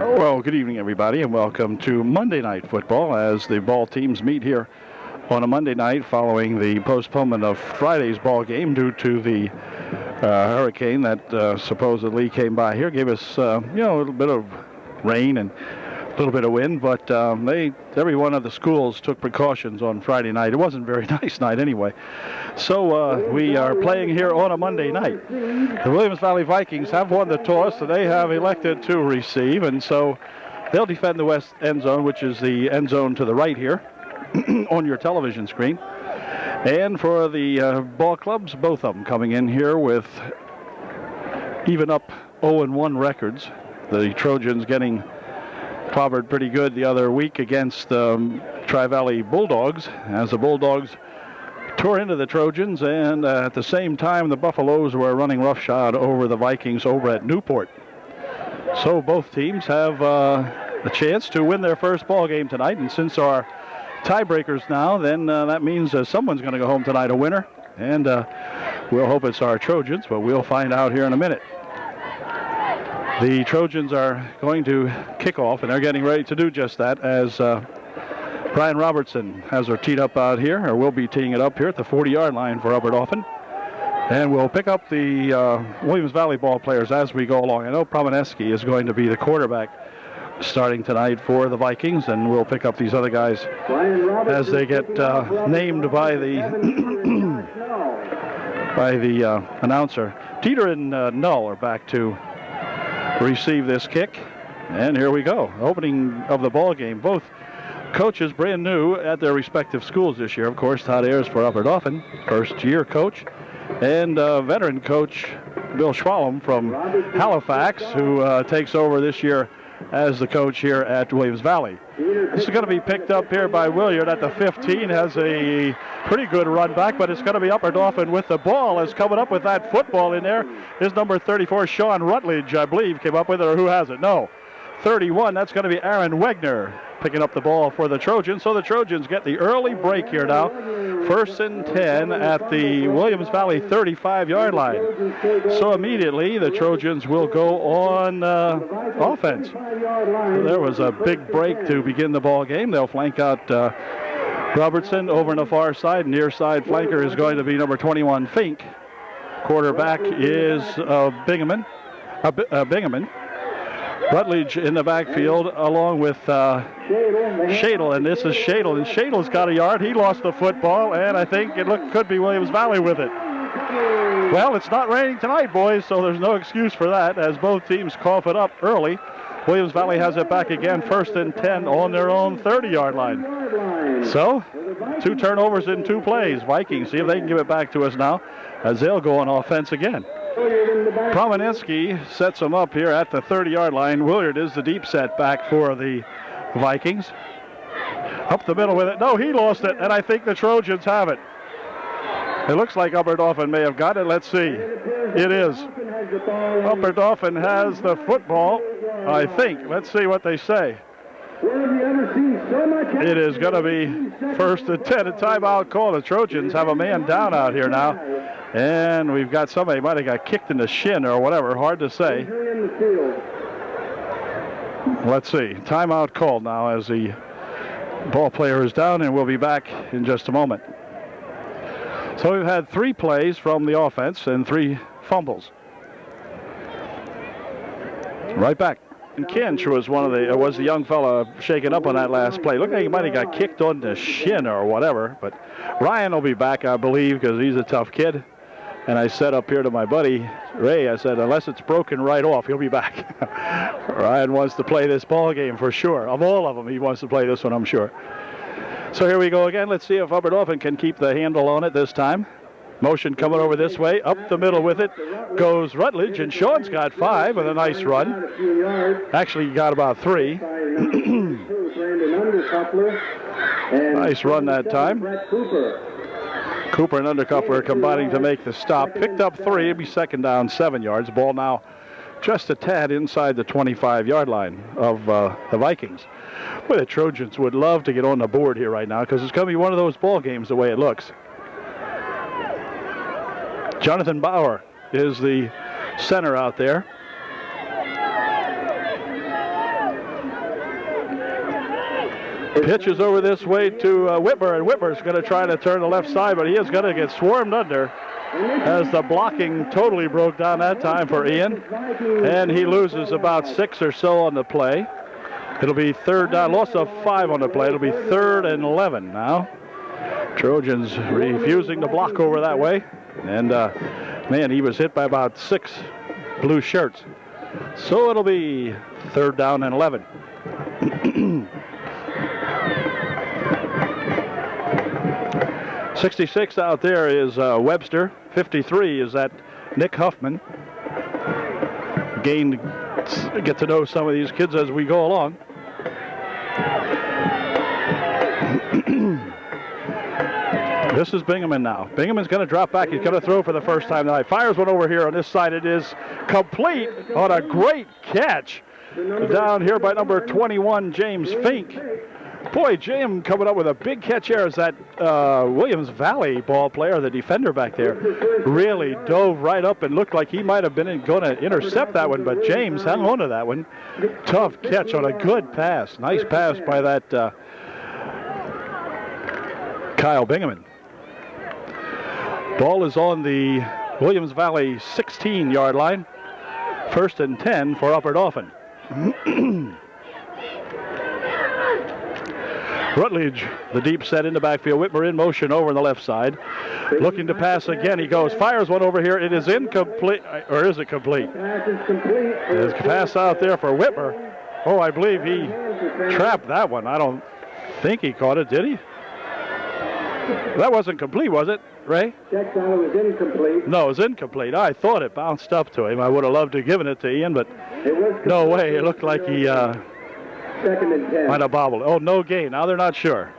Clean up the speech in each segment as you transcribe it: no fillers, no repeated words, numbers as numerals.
Well, good evening, everybody, and welcome to Monday Night Football as the ball teams meet here on a Monday night following the postponement of Friday's ball game due to the hurricane that supposedly came by here. Gave us, a little bit of rain and a little bit of wind, but every one of the schools took precautions on Friday night. It wasn't a very nice night anyway. So we are playing here on a Monday night. The Williams Valley Vikings have won the toss, so they have elected to receive, and so they'll defend the west end zone, which is the end zone to the right here on your television screen. And for the ball clubs, both of them coming in here with even up 0-1 records. The Trojans getting clobbered pretty good the other week against Tri-Valley Bulldogs, as the Bulldogs tore into the Trojans, and at the same time the Buffaloes were running roughshod over the Vikings over at Newport. So both teams have a chance to win their first ball game tonight, and since our tiebreakers now, then that means someone's going to go home tonight a winner, and we'll hope it's our Trojans, but we'll find out here in a minute. The Trojans are going to kick off, and they're getting ready to do just that as Brian Robertson has her teed up out here, or will be teeing it up here at the 40-yard line for Upper Dauphin. And we'll pick up the Williams Valley ball players as we go along. I know Promineski is going to be the quarterback starting tonight for the Vikings, and we'll pick up these other guys as they get named by the announcer. Teeter and Null are back to receive this kick, and here we go. Opening of the ball game. Both coaches brand new at their respective schools this year. Of course, Todd Ayers for Upper Dauphin, first-year coach, and veteran coach Bill Schwalm from Halifax, who takes over this year as the coach here at Williams Valley. This is going to be picked up here by Williard at the 15. Has a pretty good run back, but it's going to be Upper Dauphin with the ball. Is coming up with that football in there is number 34, Sean Rutledge, I believe, came up with it, or who has it? No. 31, that's going to be Aaron Wegner picking up the ball for the Trojans. So the Trojans get the early break here now. 1st and 10 at the Williams Valley 35-yard line. So immediately the Trojans will go on offense. So there was a big break to begin the ball game. They'll flank out Robertson over on the far side. Near side flanker is going to be number 21, Fink. Quarterback is Bingaman. Rutledge in the backfield along with Shadle, and this is Shadle, and Shadle's got a yard. He lost the football, and I think could be Williams Valley with it. Well, it's not raining tonight, boys, so there's no excuse for that as both teams cough it up early. Williams Valley has it back again, 1st and 10 on their own 30-yard line. So, 2 turnovers in 2 plays. Vikings see if they can give it back to us now as they'll go on offense again. Promineski sets them up here at the 30-yard line. Willard is the deep set back for the Vikings. Up the middle with it. No, he lost it, and I think the Trojans have it. It looks like Upper Dauphin may have got it. Let's see. It is. Upper Dauphin has the football, I think. Let's see what they say. It is going to be 1st and 10. A timeout call. The Trojans have a man down out here now. And we've got somebody might have got kicked in the shin or whatever. Hard to say. Let's see. Timeout called now as the ball player is down, and we'll be back in just a moment. So we've had 3 plays from the offense and 3 fumbles. Right back. And Kinch was was the young fella shaken up on that last play. Looked like he might have got kicked on the shin or whatever. But Ryan will be back, I believe, because he's a tough kid. And I said up here to my buddy Ray, I said, unless it's broken right off, he'll be back. Ryan wants to play this ball game for sure. Of all of them, he wants to play this one, I'm sure. So here we go again. Let's see if Upper Dauphin can keep the handle on it this time. Motion coming over this way. Up the middle with it goes Rutledge, and Sean's got 5 with a nice run. Actually, he got about 3. Nice run that time. Cooper and Undercuffler combining to make the stop. Picked up 3. It'll be 2nd down, 7 yards. Ball now just a tad inside the 25-yard line of the Vikings. Boy, the Trojans would love to get on the board here right now because it's going to be one of those ball games the way it looks. Jonathan Bauer is the center out there. Pitches over this way to Whitmer, and Whitmer's going to try to turn the left side, but he is going to get swarmed under as the blocking totally broke down that time for Ian, and he loses about 6 or so on the play. It'll be third down, loss of 5 on the play. It'll be 3rd and 11 now. Trojans refusing to block over that way, and man, he was hit by about 6 blue shirts. So it'll be 3rd down and 11. 66 out there is Webster. 53 is that Nick Huffman. Get to know some of these kids as we go along. This is Bingaman now. Bingaman's going to drop back. He's going to throw for the first time tonight. Fires one over here on this side. It is complete on a great catch down here by number 21, James Fink. Boy, James coming up with a big catch here as that Williams Valley ball player, the defender back there, really dove right up and looked like he might have been going to intercept that one, but James hung on to that one. Tough catch on a good pass. Nice pass by that Kyle Bingaman. Ball is on the Williams Valley 16-yard line. 1st and 10 for Upper Dauphin. Rutledge, the deep set in the backfield. Whitmer in motion over on the left side. Looking to pass again. He goes, fires one over here. It is incomplete, or is it complete? There's a pass out there for Whitmer. Oh, I believe he trapped that one. I don't think he caught it, did he? That wasn't complete, was it, Ray? Checked out, it was incomplete. No, it was incomplete. I thought it bounced up to him. I would have loved to have given it to Ian, but no way. It looked like he Second and 10. might have bobbled. Oh, no gain. Now they're not sure.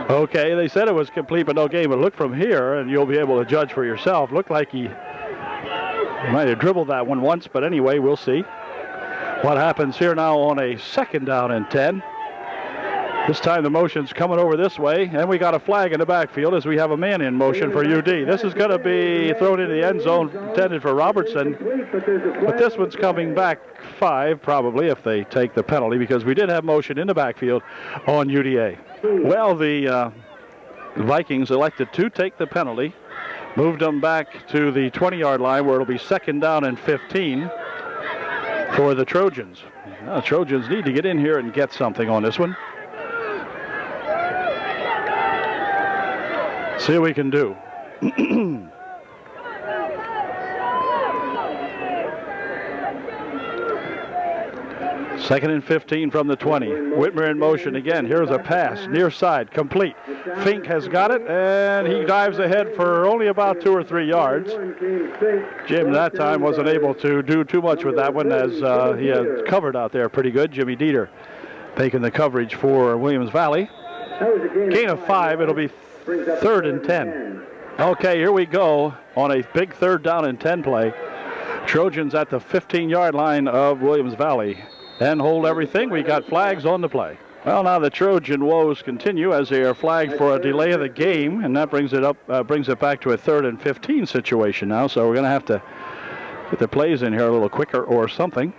Okay, they said it was complete, but no gain. But look from here, and you'll be able to judge for yourself. Looked like he might have dribbled that one once, but anyway, we'll see what happens here now on a 2nd down and 10. This time the motion's coming over this way, and we got a flag in the backfield as we have a man in motion for UD. This is going to be thrown into the end zone, intended for Robertson, but this one's coming back 5 probably if they take the penalty, because we did have motion in the backfield on UDA. Well, the Vikings elected to take the penalty, moved them back to the 20-yard line where it'll be 2nd down and 15 for the Trojans. Now, the Trojans need to get in here and get something on this one. See what we can do. 2nd and 15 from the 20. Whitmer in motion again. Here's a pass, near side, complete. Fink has got it, and he dives ahead for only about 2 or 3 yards. Jim that time wasn't able to do too much with that one, as he had covered out there pretty good. Jimmy Dieter making the coverage for Williams Valley. Gain of 5. It'll be 3rd and 10. Okay, here we go on a big 3rd down and 10 play. Trojans at the 15-yard line of Williams Valley. And hold everything. We got flags on the play. Well, now the Trojan woes continue as they are flagged for a delay of the game, and that brings it back to a 3rd and 15 situation now. So we're going to have to get the plays in here a little quicker or something.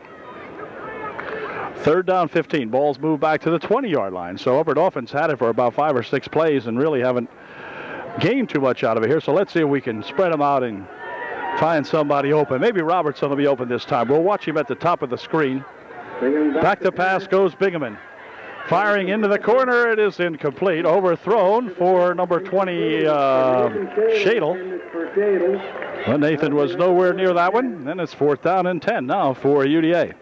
3rd down, 15. Ball's moved back to the 20-yard line. So Upper Dauphin's had it for about 5 or 6 plays and really haven't gained too much out of it here. So let's see if we can spread them out and find somebody open. Maybe Robertson will be open this time. We'll watch him at the top of the screen. Back to pass goes Bingaman. Firing into the corner. It is incomplete. Overthrown for number 20, Shadle. But Nathan was nowhere near that one. Then it's 4th down and 10 now for UDA.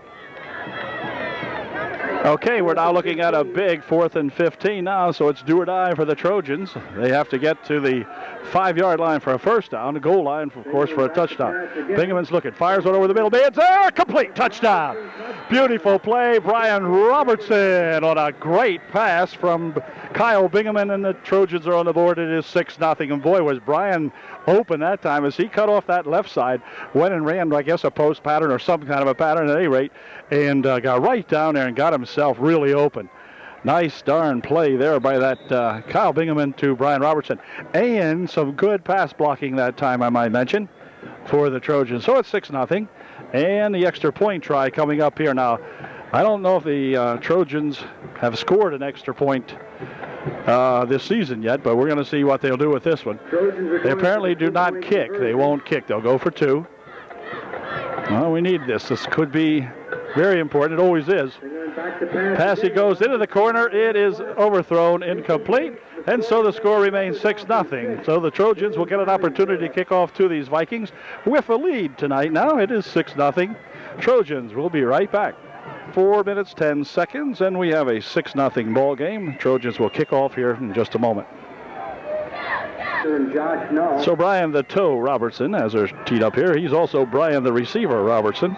Okay, we're now looking at a big 4th and 15 now, so it's do or die for the Trojans. They have to get to the 5-yard line for a 1st down, the goal line, of course, for a touchdown. Bingaman's looking, fires one over the middle. It's a complete touchdown. Beautiful play, Brian Robertson on a great pass from Kyle Bingaman, and the Trojans are on the board. It is 6-0, and boy, was Brian open that time as he cut off that left side, went and ran, I guess, a post pattern or some kind of a pattern at any rate, and got right down there and got himself really open. Nice darn play there by that Kyle Bingaman to Brian Robertson. And some good pass blocking that time, I might mention, for the Trojans. So it's 6-0. And the extra point try coming up here now. I don't know if the Trojans have scored an extra point this season yet, but we're going to see what they'll do with this one. They apparently do not kick. They won't kick. They'll go for 2. Well, we need this. This could be very important. It always is. Pass, he goes into the corner. It is overthrown, incomplete, and so the score remains 6-0. So the Trojans will get an opportunity to kick off to these Vikings with a lead tonight. Now it is 6-0. Trojans will be right back. 4 minutes, 10 seconds, and we have a 6-0 ball game. Trojans will kick off here in just a moment. So Brian the Toe Robertson, as they're teed up here, he's also Brian the Receiver Robertson.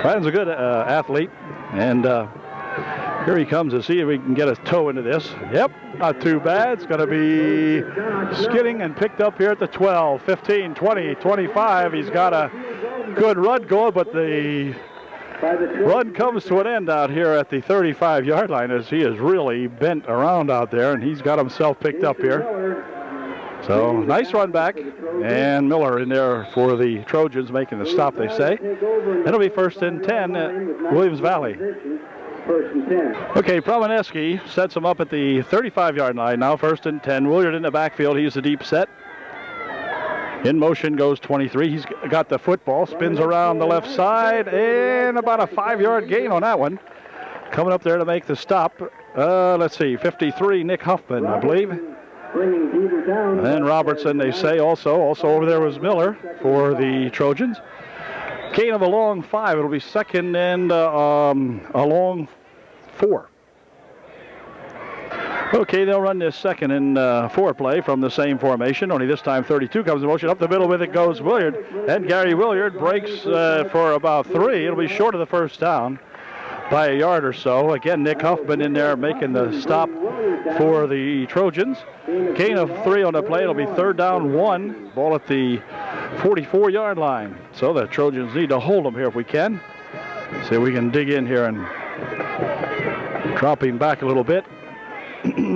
Brian's a good athlete, and here he comes to see if he can get his toe into this. Yep, not too bad. It's going to be skidding and picked up here at the 12, 15, 20, 25. He's got a good run going, but the run comes to an end out here at the 35-yard line as he is really bent around out there, and he's got himself picked up here. So nice run back, and Miller in there for the Trojans making the stop, they say. It'll be 1st and 10 at Williams Valley. Okay, Promineski sets him up at the 35-yard line now, 1st and 10. Williard in the backfield, he's a deep set. In motion goes 23. He's got the football, spins around the left side, and about a 5-yard gain on that one. Coming up there to make the stop, let's see, 53, Nick Huffman, I believe. And then Robertson, they say, also over there was Miller for the Trojans. Gain of a long 5. It'll be 2nd and a long 4. Okay, they'll run this 2nd and 4 play from the same formation, only this time 32 comes in motion. Up the middle with it goes Williard, and Gary Williard breaks for about 3. It'll be short of the first down by a yard or so. Again, Nick Huffman in there making the stop for the Trojans. Gain of 3 on the play. It'll be 3rd down 1. Ball at the 44-yard line. So the Trojans need to hold them here if we can. See if we can dig in here and drop him back a little bit.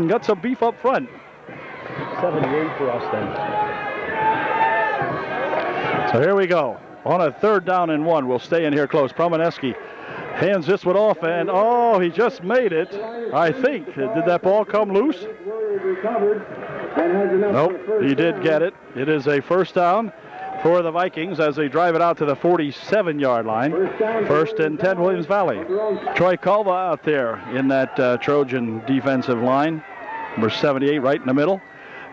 Got some beef up front. 78 for us then. So here we go. On a 3rd down and 1. We'll stay in here close. Promineski hands this one off, and he just made it, I think. Did that ball come loose? Nope, he did get it. It is a 1st down for the Vikings as they drive it out to the 47-yard line. 1st and 10, Williams Valley. Troy Culva out there in that Trojan defensive line. Number 78 right in the middle.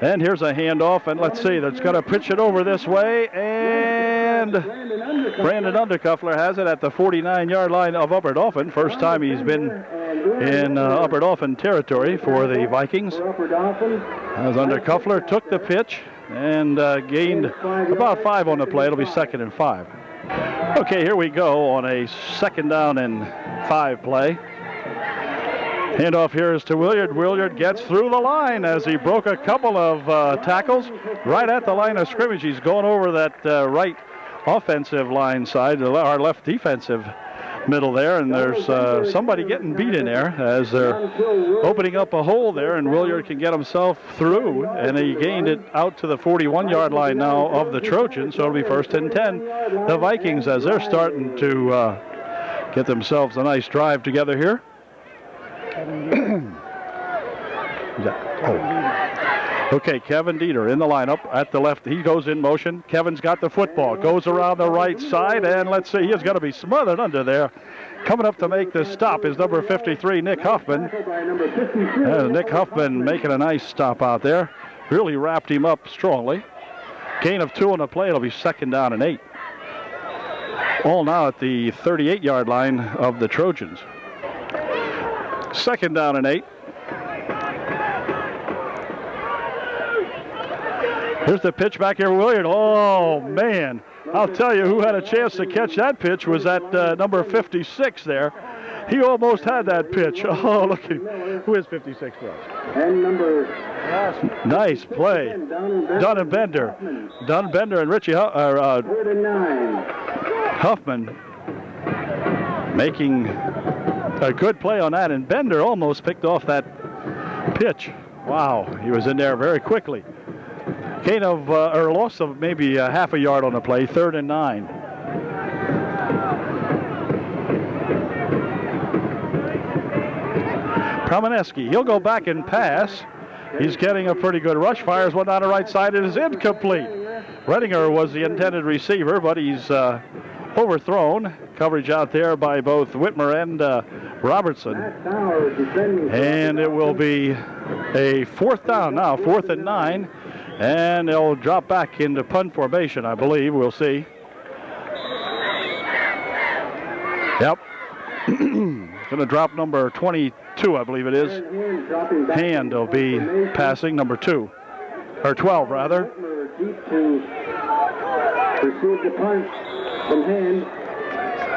And here's a handoff, and let's see, that's going to pitch it over this way, and Brandon Undercuffler has it at the 49-yard line of Upper Dauphin. First time he's been in Upper Dauphin territory for the Vikings. As Undercuffler took the pitch and gained about 5 on the play. It'll be 2nd and 5. Okay, here we go on a 2nd down and 5 play. Handoff here is to Williard. Williard gets through the line as he broke a couple of tackles right at the line of scrimmage. He's going over that right offensive line side, our left defensive middle there, and there's somebody getting beat in there as they're opening up a hole there, and Williard can get himself through, and he gained it out to the 41-yard line now of the Trojans, so it'll be 1st and 10. The Vikings, as they're starting to get themselves a nice drive together here. Okay, Kevin Dieter in the lineup at the left. He goes in motion. Kevin's got the football. Goes around the right side, and let's see, he is going to be smothered under there. Coming up to make the stop is number 53, Nick Huffman. Nick Huffman making a nice stop out there. Really wrapped him up strongly. Gain of 2 on the play. It'll be 2nd down and 8. All now at the 38-yard line of the Trojans. 2nd down and 8. Here's the pitch back here, Williard. Oh, man. I'll tell you, who had a chance to catch that pitch was that number 56 there. He almost had that pitch. Oh, look at him. Who is 56 for us? And number... Nice play. Dunn and Bender. Dunn, Bender, and Richie Huffman making a good play on that, and Bender almost picked off that pitch. Wow, he was in there very quickly. Gain of, or loss of maybe half a yard on the play, 3rd and 9. Promineski, he'll go back and pass. He's getting a pretty good rush. Fires one down the right side. It is incomplete. Redinger was the intended receiver, but he's overthrown. Coverage out there by both Whitmer and Robertson. And it will be a 4th down now, 4th and 9. And they'll drop back into punt formation, I believe. We'll see. Yep. Going to drop number 22, I believe it is. Hand will be passing number 2. Or 12, rather. Receive the punt from Hand.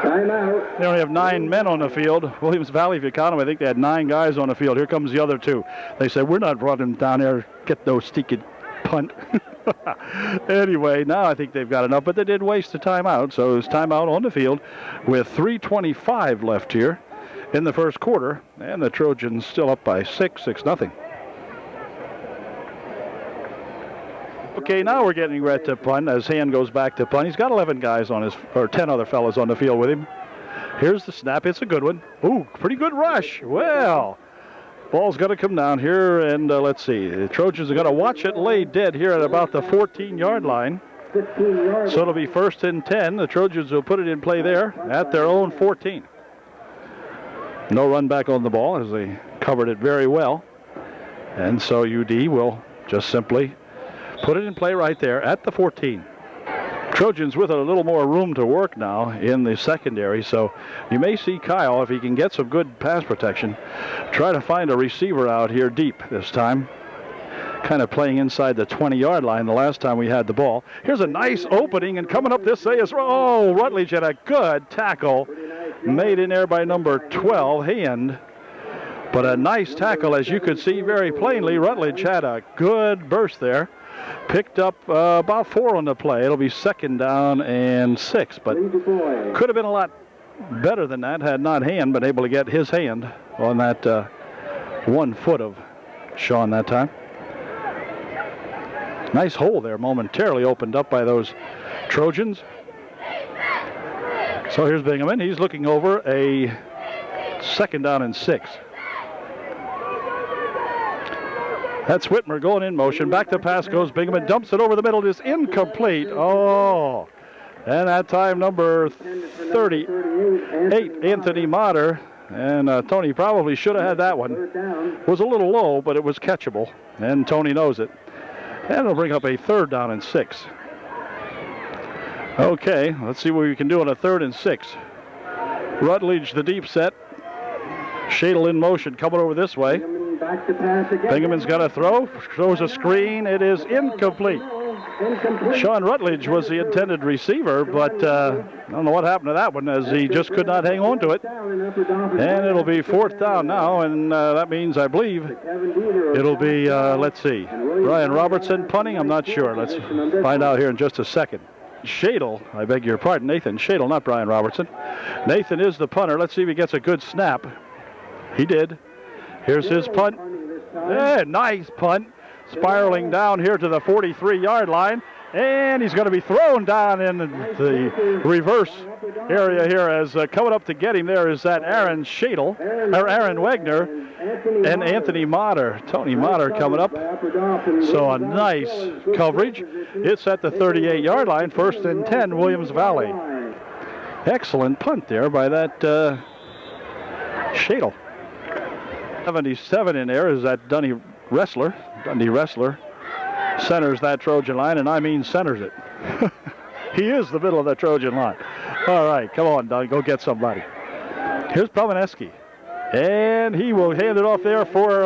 Timeout. They only have 9 men on the field. Williams Valley, if you count them, I think they had 9 guys on the field. Here comes the other 2. They said, we're not running down there, get those stinking punt. Anyway, now I think they've got enough, but they did waste the timeout, so it's timeout on the field with 3:25 left here in the first quarter, and the Trojans still up by 6-0. Okay, now we're getting ready to punt as Hand goes back to punt. He's got 11 guys on his, or 10 other fellas on the field with him. Here's the snap. It's a good one. Ooh, pretty good rush. Well, ball's going to come down here, and let's see. The Trojans are going to watch it lay dead here at about the 14-yard line. 15 yards. So it'll be 1st and 10. The Trojans will put it in play there at their own 14. No run back on the ball as they covered it very well. And so UD will just simply put it in play right there at the 14. Trojans with a little more room to work now in the secondary, so you may see Kyle, if he can get some good pass protection, try to find a receiver out here deep this time. Kind of playing inside the 20-yard line the last time we had the ball. Here's a nice opening, and coming up this way is, oh, Rutledge had a good tackle made in there by number 12, Hand. But a nice tackle, as you could see very plainly. Rutledge had a good burst there. Picked up about 4 on the play. It'll be 2nd down and 6, but could have been a lot better than that had not Hand been able to get his hand on that 1 foot of Sean that time. Nice hole there momentarily opened up by those Trojans. So here's Bingaman. He's looking over a 2nd down and 6. That's Whitmer going in motion. Back to pass goes Bingaman. Dumps it over the middle. It is incomplete. Oh. And that time number 38, Anthony Motter. And Tony probably should have had that one. It was a little low, but it was catchable. And Tony knows it. And it'll bring up a 3rd down and 6. Okay, let's see what we can do on a 3rd and 6. Rutledge, the deep set. Shadle in motion, coming over this way. Bingaman's got a throw, throws a screen. It is incomplete. Sean Rutledge was the intended receiver, but I don't know what happened to that one, as he just could not hang on to it. And it'll be 4th down now, and that means, I believe, it'll be, let's see, Brian Robertson punting? I'm not sure. Let's find out here in just a second. Shadle, I beg your pardon, Nathan Shadle, not Brian Robertson. Nathan is the punter. Let's see if he gets a good snap. He did. Here's his punt. Yeah, nice punt. Spiraling down here to the 43-yard line. And he's going to be thrown down in the reverse area here, as coming up to get him there is that Aaron Wagner and Anthony Motter. Tony Motter coming up. So a nice coverage. It's at the 38-yard line, 1st and 10, Williams Valley. Excellent punt there by that Shadle. 77 in there is that Dundee Wrestler. Centers that Trojan line, and I mean centers it. He is the middle of that Trojan line. All right, come on, Doug, go get somebody. Here's Promineski, and he will hand it off there for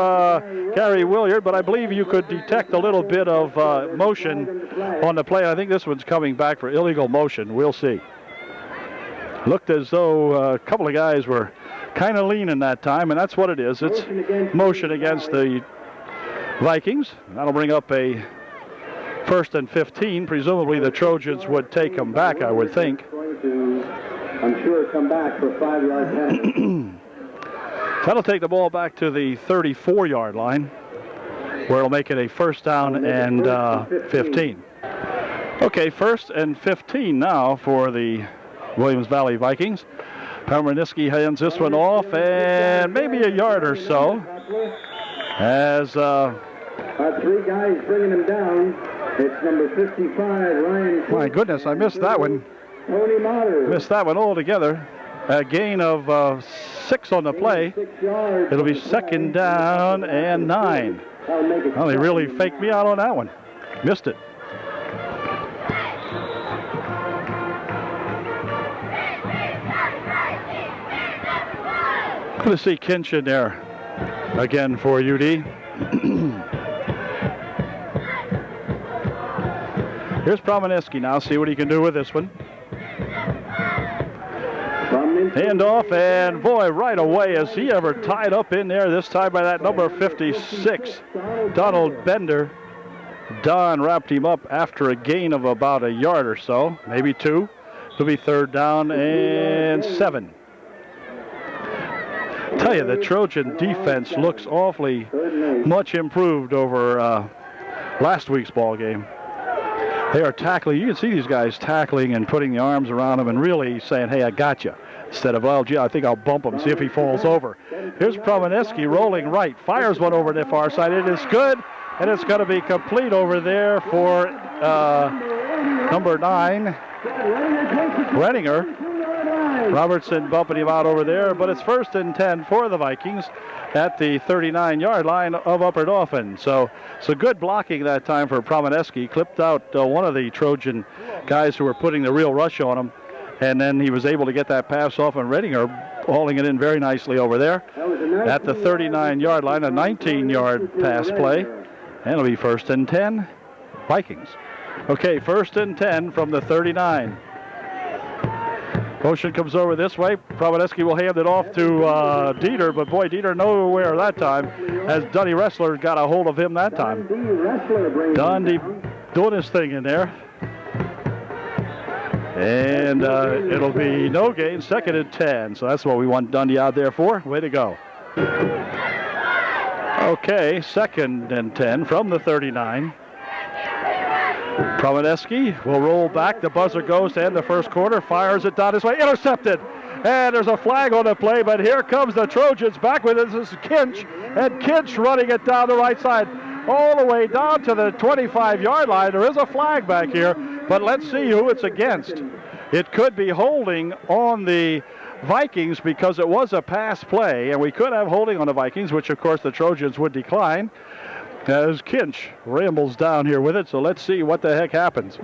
Gary Williard, but I believe you could detect a little bit of motion on the play. I think this one's coming back for illegal motion. We'll see. Looked as though a couple of guys were kind of leaning that time, and that's what it is. It's motion against the Vikings. That'll bring up a 1st and 15. Presumably the Trojans would take them back, I would think. I'm sure come back for a 5-yard penalty. That'll take the ball back to the 34-yard line, where it'll make it a 1st down and 15. Okay, 1st and 15 now for the Williams Valley Vikings. Promineski hands this one off, and maybe a yard or so. as 3 guys bringing him down. It's number 55, Ryan. My goodness, I missed that one. Tony Motter. Missed that one altogether. A gain of 6 on the play. It'll be 2nd down and 9. Well, they really faked me out on that one. Missed it. Good to see Kinch in there again for UD. Here's Promineski now. See what he can do with this one. Handoff, and boy, right away, is he ever tied up in there, this time by that number 56, Donald Bender. Don wrapped him up after a gain of about a yard or so, maybe 2. It'll be 3rd down and 7. Tell you, the Trojan defense looks awfully much improved over last week's ball game. They are tackling. You can see these guys tackling and putting the arms around him and really saying, hey, I got you. Instead of, well, gee, I think I'll bump him, see if he falls over. Here's Promineski rolling right. Fires one over the far side. It is good, and it's going to be complete over there for number 9, Renninger. Robertson bumping him out over there, but it's 1st and 10 for the Vikings at the 39-yard line of Upper Dauphin. So good blocking that time for Promineski. Clipped out one of the Trojan guys who were putting the real rush on him, and then he was able to get that pass off, and Renninger hauling it in very nicely over there at the 39-yard line, a 19-yard pass play, and it'll be 1st and 10, Vikings. Okay, 1st and 10 from the 39. Motion comes over this way. Promineski will hand it off to Dieter, but boy, Dieter nowhere that time, as Dundee Wrestler got a hold of him that time. Dundee doing his thing in there. And it'll be no gain, 2nd and 10. So that's what we want Dundee out there for. Way to go. Okay, 2nd and 10 from the 39. Promineski will roll back. The buzzer goes to end the first quarter. Fires it down his way. Intercepted. And there's a flag on the play, but here comes the Trojans back with it. This is Kinch. And Kinch running it down the right side all the way down to the 25-yard line. There is a flag back here, but let's see who it's against. It could be holding on the Vikings because it was a pass play, and we could have holding on the Vikings, which of course the Trojans would decline. As Kinch rambles down here with it, so let's see what the heck happens.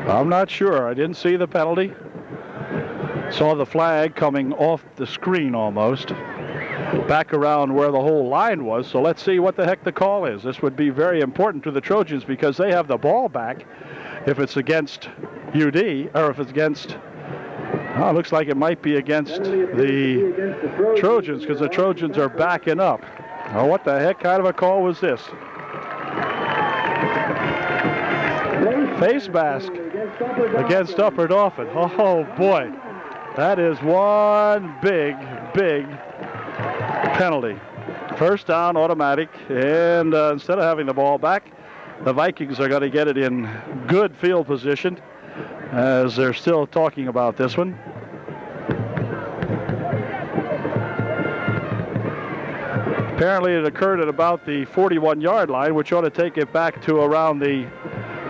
I'm not sure. I didn't see the penalty. Saw the flag coming off the screen almost. Back around where the whole line was, so let's see what the heck the call is. This would be very important to the Trojans because they have the ball back if it's against UD, or if it's against... Oh, it looks like it might be against the Trojans because the Trojans are backing up. Oh, what the heck kind of a call was this? Face mask against Upper Dauphin. Oh, boy. That is one big penalty. 1st down, automatic. And instead of having the ball back, the Vikings are going to get it in good field position, as they're still talking about this one. Apparently it occurred at about the 41-yard line, which ought to take it back to around the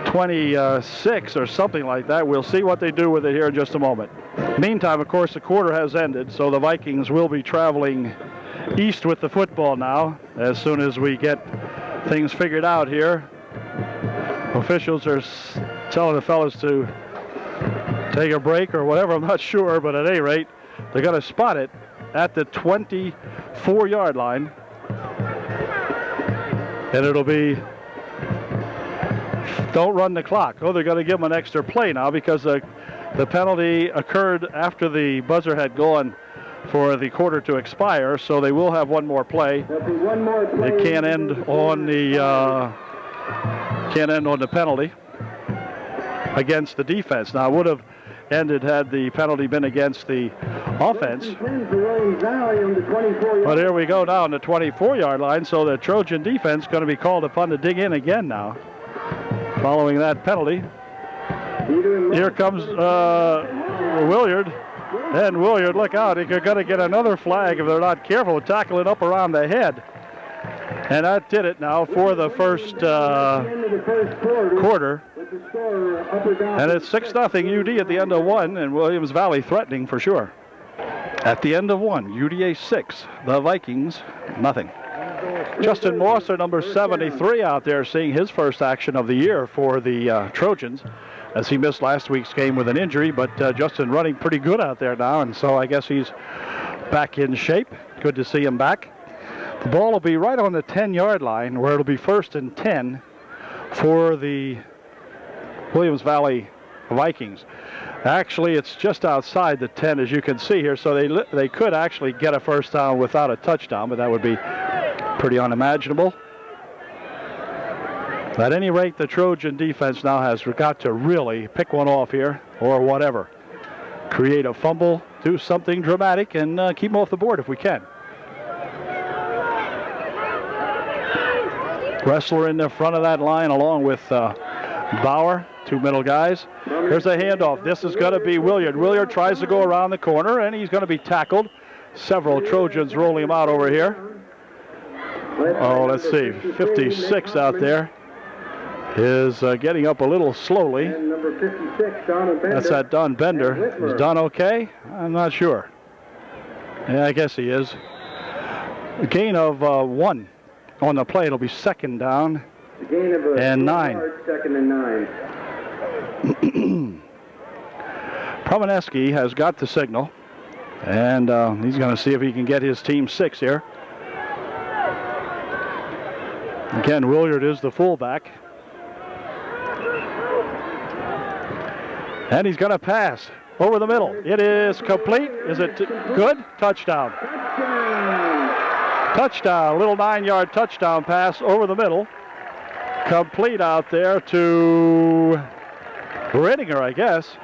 26 or something like that. We'll see what they do with it here in just a moment. Meantime, of course, the quarter has ended, so the Vikings will be traveling east with the football now as soon as we get things figured out here. Officials are telling the fellas to take a break or whatever, I'm not sure, but at any rate, they're going to spot it at the 24-yard line. And it'll be, don't run the clock. Oh, they're going to give them an extra play now because the penalty occurred after the buzzer had gone for the quarter to expire, so they will have one more play. It can't end on the penalty against the defense. Now, it would have ended had the penalty been against the offense. But here we go now on the 24-yard line, so the Trojan defense going to be called upon to dig in again now following that penalty. Here comes Williard. And Williard, look out. They're going to get another flag if they're not careful. Tackle it up around the head. And that did it now for the first quarter. And it's 6-0 UD at the end of one, and Williams Valley threatening for sure. At the end of one, UDA 6, the Vikings nothing. Justin Mosser, number 73, out there seeing his first action of the year for the Trojans, as he missed last week's game with an injury, but Justin running pretty good out there now, and so I guess he's back in shape. Good to see him back. The ball will be right on the 10-yard line, where it'll be 1st and 10 for the Williams Valley Vikings. Actually, it's just outside the 10, as you can see here, so they could actually get a first down without a touchdown, but that would be pretty unimaginable. At any rate, the Trojan defense now has got to really pick one off here, or whatever. Create a fumble, do something dramatic, and keep them off the board if we can. Wrestler in the front of that line along with Bauer, two middle guys. Here's a handoff. This is going to be Williard. Williard tries to go around the corner, and he's going to be tackled. Several Trojans rolling him out over here. Oh, let's see. 56 out there is getting up a little slowly. That's that Don Bender. Is Don okay? I'm not sure. Yeah, I guess he is. A gain of 1 on the play. It'll be 2nd down and 9. 2nd and 9. Promineski has got the signal, and he's going to see if he can get his team 6 here. Again, Williard is the fullback. And he's going to pass over the middle. It is complete. Is it good? Touchdown. Touchdown. Little 9-yard touchdown pass over the middle. Complete out there to Rittinger, I guess.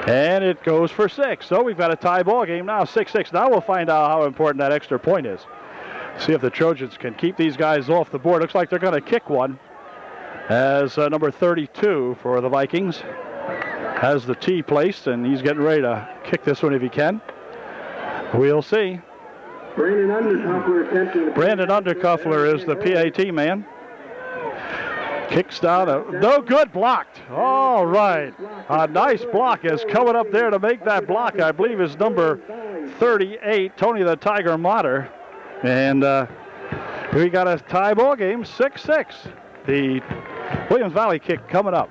And it goes for 6. So we've got a tie ball game now, 6-6. Now we'll find out how important that extra point is. See if the Trojans can keep these guys off the board. Looks like they're going to kick one, as number 32 for the Vikings has the tee placed, and he's getting ready to kick this one if he can. We'll see. Brandon Undercuffler is the PAT man. Kicks down. No good, blocked. All right. A nice block is coming up there to make that block, I believe, is number 38, Tony the Tiger Motter. And we got a tie ball game, 6-6. The Williams Valley kick coming up.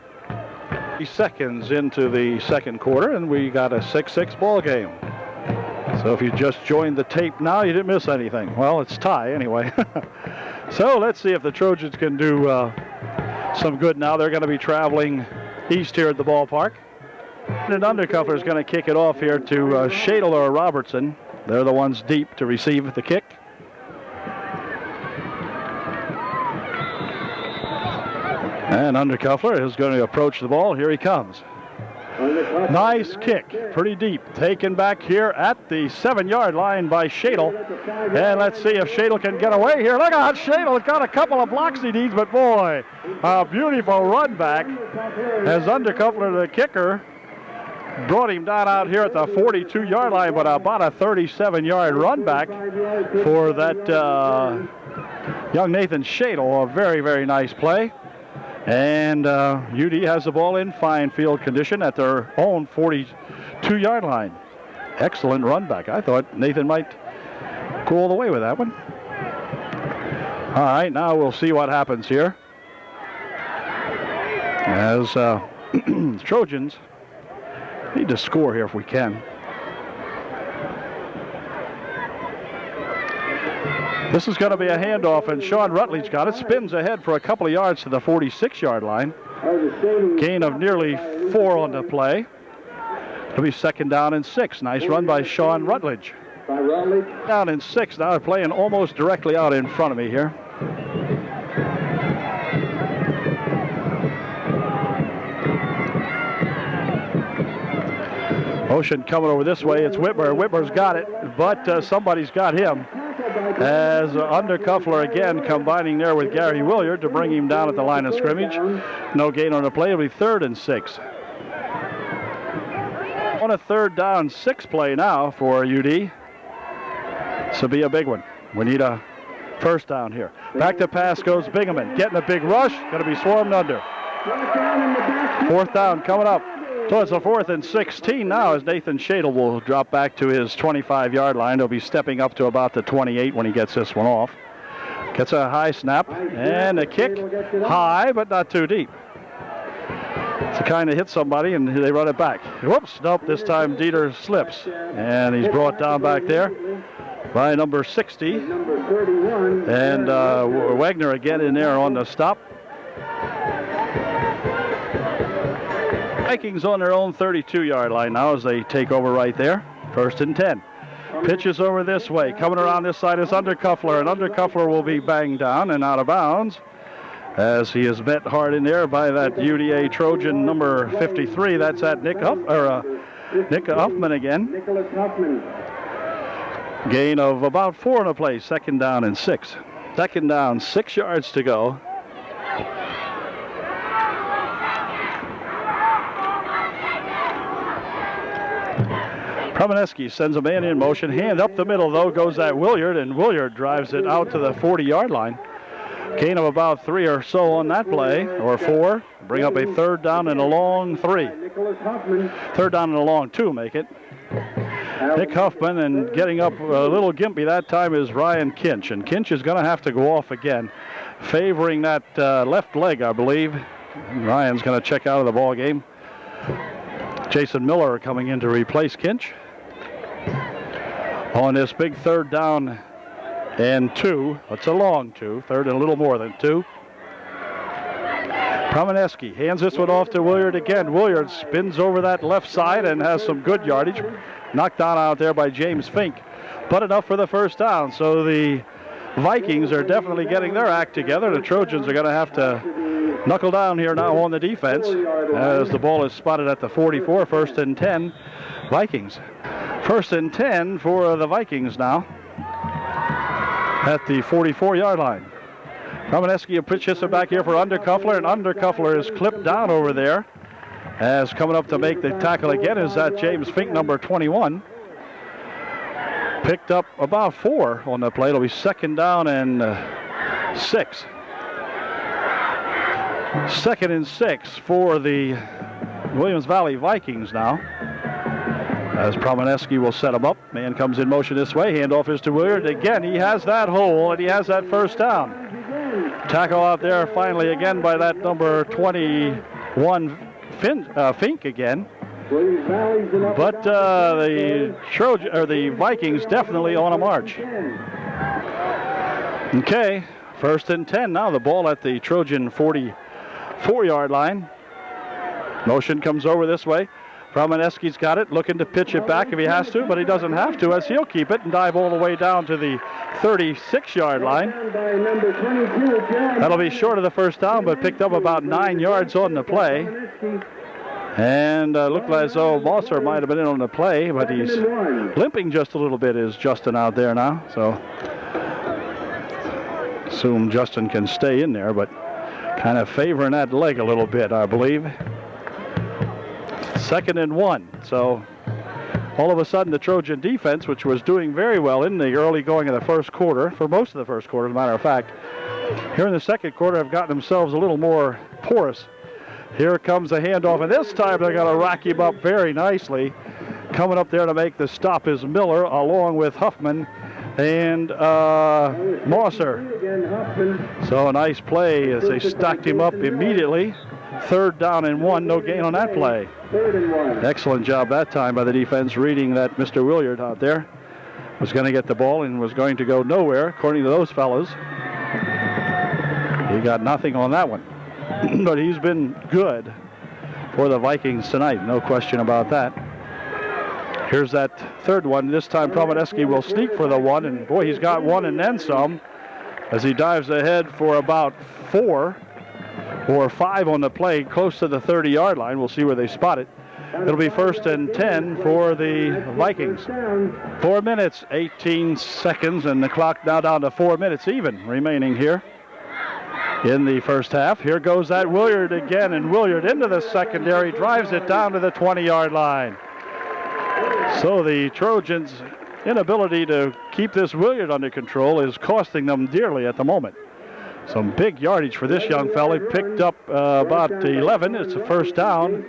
30 seconds into the second quarter, and we got a 6-6 ball game. So if you just joined the tape now, you didn't miss anything. Well, it's tie anyway. So let's see if the Trojans can do some good now. They're going to be traveling east here at the ballpark. And Undercuffler is going to kick it off here to Shadle or Robertson. They're the ones deep to receive the kick. And Undercuffler is going to approach the ball. Here he comes. Nice kick, pretty deep. Taken back here at the 7-yard line by Shadle. And let's see if Shadle can get away here. Look out, Shadle has got a couple of blocks he needs, but boy, a beautiful run back as Undercuffler, the kicker, brought him down out here at the 42-yard line, but about a 37-yard run back for that young Nathan Shadle. A very, very nice play. And UD has the ball in fine field condition at their own 42-yard line. Excellent run back. I thought Nathan might go all the way with that one. All right, now we'll see what happens here. As Trojans need to score here if we can. This is going to be a handoff, and Sean Rutledge got it. Spins ahead for a couple of yards to the 46-yard line. Gain of nearly 4 on the play. It'll be 2nd down and 6. Nice run by Sean Rutledge. Down in 6. Now they're playing almost directly out in front of me here. Motion coming over this way. It's Whitmer. Whitmer's got it, but somebody's got him. As Undercuffler again combining there with Gary Williard to bring him down at the line of scrimmage. No gain on the play. It'll be 3rd and 6. On a 3rd down 6 play now for UD. This will be a big one. We need a 1st down here. Back to pass goes Bingaman. Getting a big rush. Going to be swarmed under. 4th down coming up towards the 4th and 16 now as Nathan Shadle will drop back to his 25-yard line. He'll be stepping up to about the 28 when he gets this one off. Gets a high snap and a kick. High, but not too deep. It's the kind of hit somebody and they run it back. Whoops, nope, this time Dieter slips. And he's brought down back there by number 60. And Wagner again in there on the stop. Vikings on their own 32-yard line now as they take over right there. 1st and 10. Pitches over this way. Coming around this side is Undercuffler, and Undercuffler will be banged down and out of bounds as he is met hard in there by that UDA Trojan number 53. That's at Nick Huffman again. Nicholas Huffman. Gain of about 4 on the play. 2nd down and 6. 2nd down, 6 yards to go. Promineski sends a man in motion. Hand up the middle, though, goes at Williard, and Williard drives it out to the 40-yard line. Gain of about 3 or so on that play, or 4. Bring up a 3rd down and a long 3. 3rd down and a long 2, make it. Nick Huffman, and getting up a little gimpy that time is Ryan Kinch, and Kinch is going to have to go off again, favoring that left leg, I believe. Ryan's going to check out of the ball game. Jason Miller coming in to replace Kinch on this big 3rd down and 2. It's a long 2, 3rd and a little more than 2. Promineski hands this one off to Williard again. Williard spins over that left side and has some good yardage. Knocked down out there by James Fink, but enough for the 1st down. So the Vikings are definitely getting their act together. The Trojans are going to have to knuckle down here now on the defense as the ball is spotted at the 44. 1st and 10, Vikings. 1st and 10 for the Vikings now at the 44-yard line. Romaneski pitches it back here for Undercuffler, and Undercuffler is clipped down over there. As coming up to make the tackle again is that James Fink, number 21. Picked up about 4 on the play. It'll be 2nd down and 6. 2nd and 6 for the Williams Valley Vikings now. As Promineski will set him up. Man comes in motion this way. Handoff is to Willard. Again, he has that hole, and he has that 1st down. Tackle out there finally again by that number 21 Fink again. But the Vikings definitely on a march. Okay, 1st and 10 now. The ball at the Trojan 44-yard line. Motion comes over this way. Promineski's got it, looking to pitch it back if he has to, but he doesn't have to, as he'll keep it and dive all the way down to the 36-yard line. That'll be short of the 1st down, but picked up about 9 yards on the play. And looked as though Mosser might have been in on the play, but he's limping just a little bit, is Justin out there now. So assume Justin can stay in there, but kind of favoring that leg a little bit, I believe. 2nd and 1. So all of a sudden the Trojan defense, which was doing very well in the early going of the 1st quarter, for most of the 1st quarter as a matter of fact, here in the 2nd quarter have gotten themselves a little more porous. Here comes the handoff, and this time they're going to rack him up very nicely. Coming up there to make the stop is Miller, along with Huffman and Mosser. So a nice play as they stacked him up immediately. 3rd down and 1, no gain on that play. Excellent job that time by the defense, reading that Mr. Williard out there was going to get the ball and was going to go nowhere, according to those fellas. He got nothing on that one. But he's been good for the Vikings tonight, no question about that. Here's that 3rd one. This time Promineski will sneak for the 1, and boy, he's got 1 and then some as he dives ahead for about 4 or 5 on the play, close to the 30-yard line. We'll see where they spot it. It'll be 1st and 10 for the Vikings. 4 minutes, 18 seconds, and the clock now down to 4 minutes even remaining here in the 1st half. Here goes that Williard again, and Williard into the secondary, drives it down to the 20-yard line. So the Trojans' inability to keep this Williard under control is costing them dearly at the moment. Some big yardage for this young fella. He picked up about 11. It's a first down.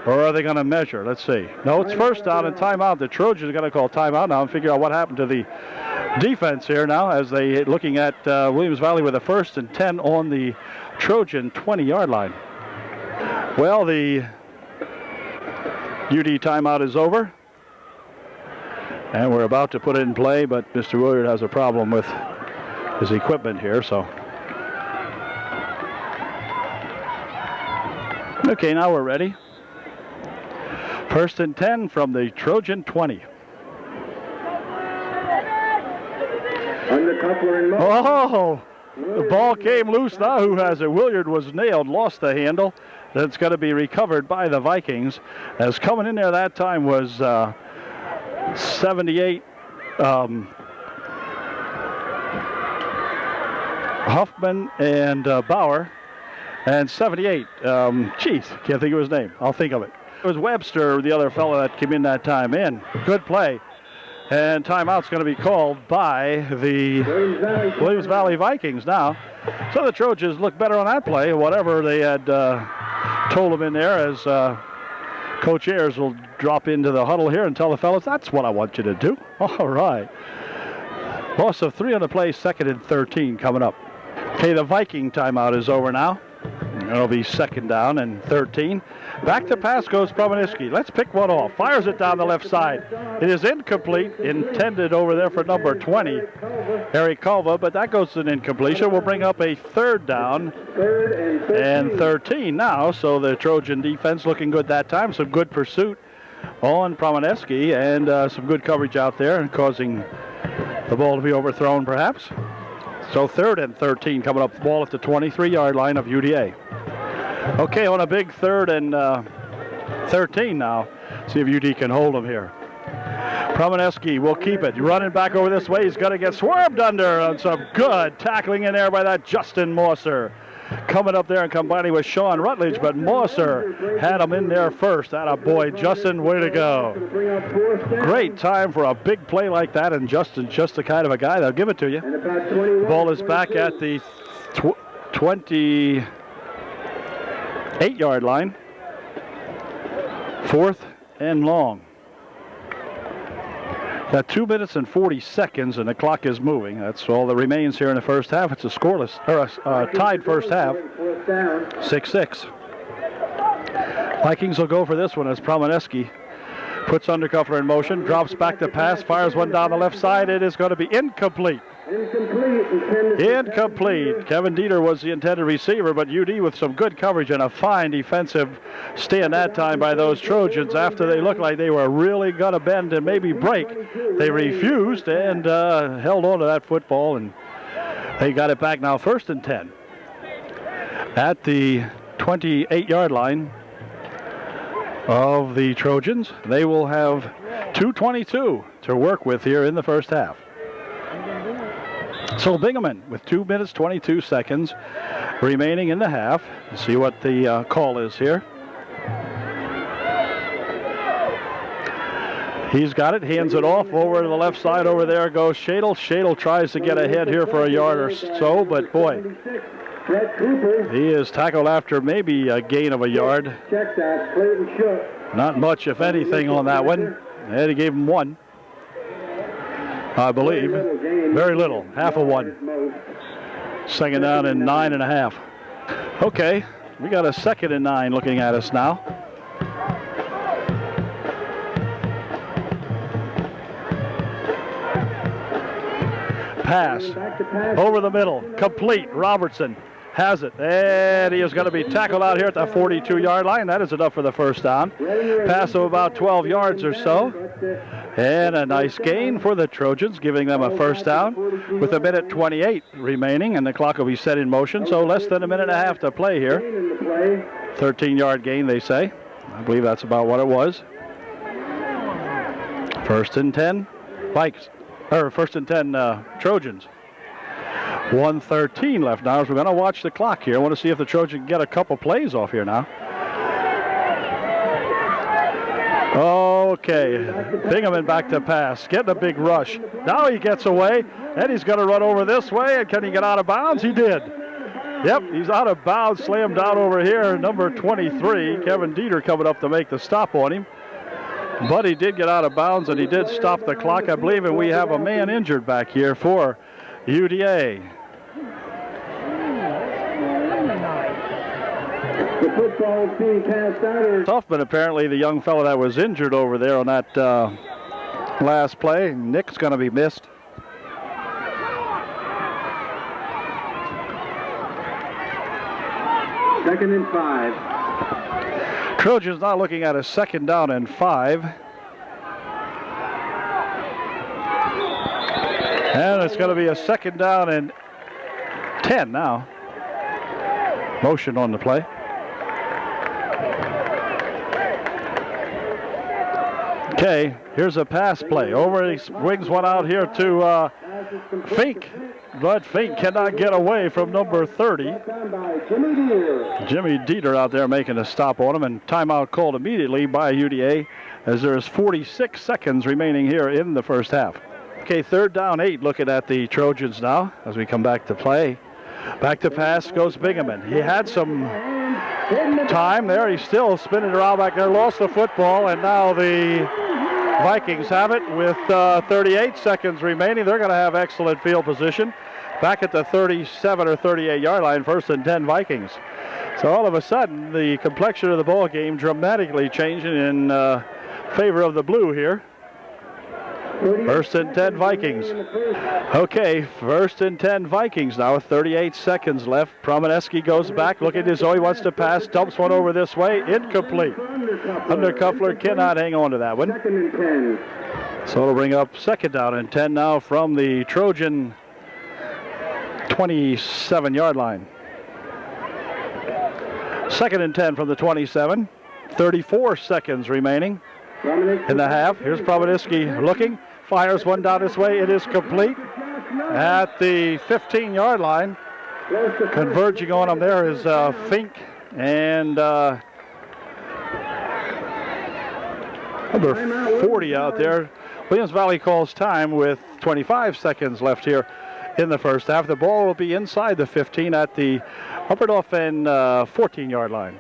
Or are they going to measure? Let's see. No, it's first down and timeout. The Trojans are going to call timeout now and figure out what happened to the defense here now as they looking at Williams Valley with a 1st and 10 on the Trojan 20-yard line. Well, the UD timeout is over. And we're about to put it in play, but Mr. Williard has a problem with his equipment here, so. Okay, now we're ready. 1st and 10 from the Trojan 20. Oh, the ball came loose now. Who has it? Williard was nailed, lost the handle. That's going to be recovered by the Vikings. As coming in there that time was 78 Huffman and Bauer. And 78, can't think of his name. I'll think of it. It was Webster, the other fellow that came in that time. In, good play. And timeout's going to be called by the Williams Valley Vikings now. So the Trojans look better on that play. Whatever they had told them in there, as Coach Ayers will drop into the huddle here and tell the fellas, that's what I want you to do. All right. Loss of 3 on the play, 2nd and 13 coming up. Okay, the Viking timeout is over now. It'll be 2nd down and 13. Back to pass goes Promanowski. Let's pick one off. Fires it down the left side. It is incomplete, intended over there for number 20, Harry Culva, but that goes to an incompletion. We'll bring up a 3rd down and 13 now. So the Trojan defense looking good that time. Some good pursuit on Promanowski and some good coverage out there and causing the ball to be overthrown perhaps. So 3rd and 13 coming up, the ball at the 23-yard line of UDA. Okay, on a big 3rd and 13 now. See if UD can hold them here. Promanowski will keep it. Running back over this way. He's going to get swerved under on some good tackling in there by that Justin Mosser. Coming up there and combining with Sean Rutledge, but Mosser had him in there first. Atta boy, Justin, way to go. Great time for a big play like that, and Justin's just the kind of a guy that'll give it to you. The ball is back at the 28-yard line. 4th and long. Got 2 minutes and 40 seconds, and the clock is moving. That's all that remains here in the first half. It's a scoreless, or a tied first half. 6-6. Vikings will go for this one as Promanowski puts Undercuffler in motion, drops back the pass, fires one down the left side. It is going to be incomplete. Incomplete. Kevin Dieter was the intended receiver, but UD with some good coverage and a fine defensive stand that time by those Trojans. After they looked like they were really going to bend and maybe break, they refused and held on to that football, and they got it back now 1st and 10 at the 28-yard line of the Trojans. They will have 2:22 to work with here in the first half. So Bingaman with 2 minutes, 22 seconds remaining in the half. Let's see what the call is here. He's got it, hands it off over to the left side. Over there goes Shadle. Shadle tries to get ahead here for a yard or so, but boy, he is tackled after maybe a gain of a yard. Not much, if anything, on that one. And he gave him 1. I believe. Very little. Half of 1. 2nd down and 9.5. Okay, we got a 2nd and 9 looking at us now. Pass over the middle, complete. Robertson has it, and he is going to be tackled out here at the 42-yard line. That is enough for the first down. Pass of about 12 yards or so. And a nice gain for the Trojans, giving them a first down with 1:28 remaining, and the clock will be set in motion, so less than a minute and a half to play here. 13-yard gain, they say. I believe that's about what it was. 1st and 10, Vikes, or 1st and 10 Trojans. 1:13 left now as we're going to watch the clock here. I want to see if the Trojans can get a couple plays off here now. Okay, Bingaman back to pass, getting a big rush. Now he gets away, and he's going to run over this way, and can he get out of bounds? He did. Yep, he's out of bounds, slammed down over here, number 23, Kevin Dieter coming up to make the stop on him. But he did get out of bounds, and he did stop the clock, I believe, and we have a man injured back here for UDA. The football is being passed out. Tuffman, apparently the young fellow that was injured over there on that last play. Nick's going to be missed. Second and 5. Trojans now looking at a 2nd down and 5. And it's going to be a 2nd down and 10 now. Motion on the play. Okay, here's a pass play. Over, he swings one out here to Fink. But Fink cannot get away from number 30. Jimmy Dieter out there making a stop on him, and timeout called immediately by UDA as there is 46 seconds remaining here in the first half. Okay, 3rd down 8 looking at the Trojans now as we come back to play. Back to pass goes Bingaman. He had some time there. He's still spinning around back there, lost the football, and now the Vikings have it with 38 seconds remaining. They're going to have excellent field position. Back at the 37 or 38 yard line, 1st and 10 Vikings. So all of a sudden, the complexion of the ball game dramatically changing in favor of the blue here. 1st and 10 Vikings. Okay, 1st and 10 Vikings now with 38 seconds left. Promineski goes back, looking as though he wants to pass, dumps one over this way, incomplete. Undercuffler cannot hang on to that one. So it'll bring up 2nd down and 10 now from the Trojan 27 yard line. 2nd and 10 from the 27. 34 seconds remaining in the half. Here's Promineski looking, fires one down this way. It is complete at the 15 yard line. Converging on him there is Fink and number 40 out there. Williams Valley calls time with 25 seconds left here in the first half. The ball will be inside the 15 at the Upper Dauphin 14 yard line.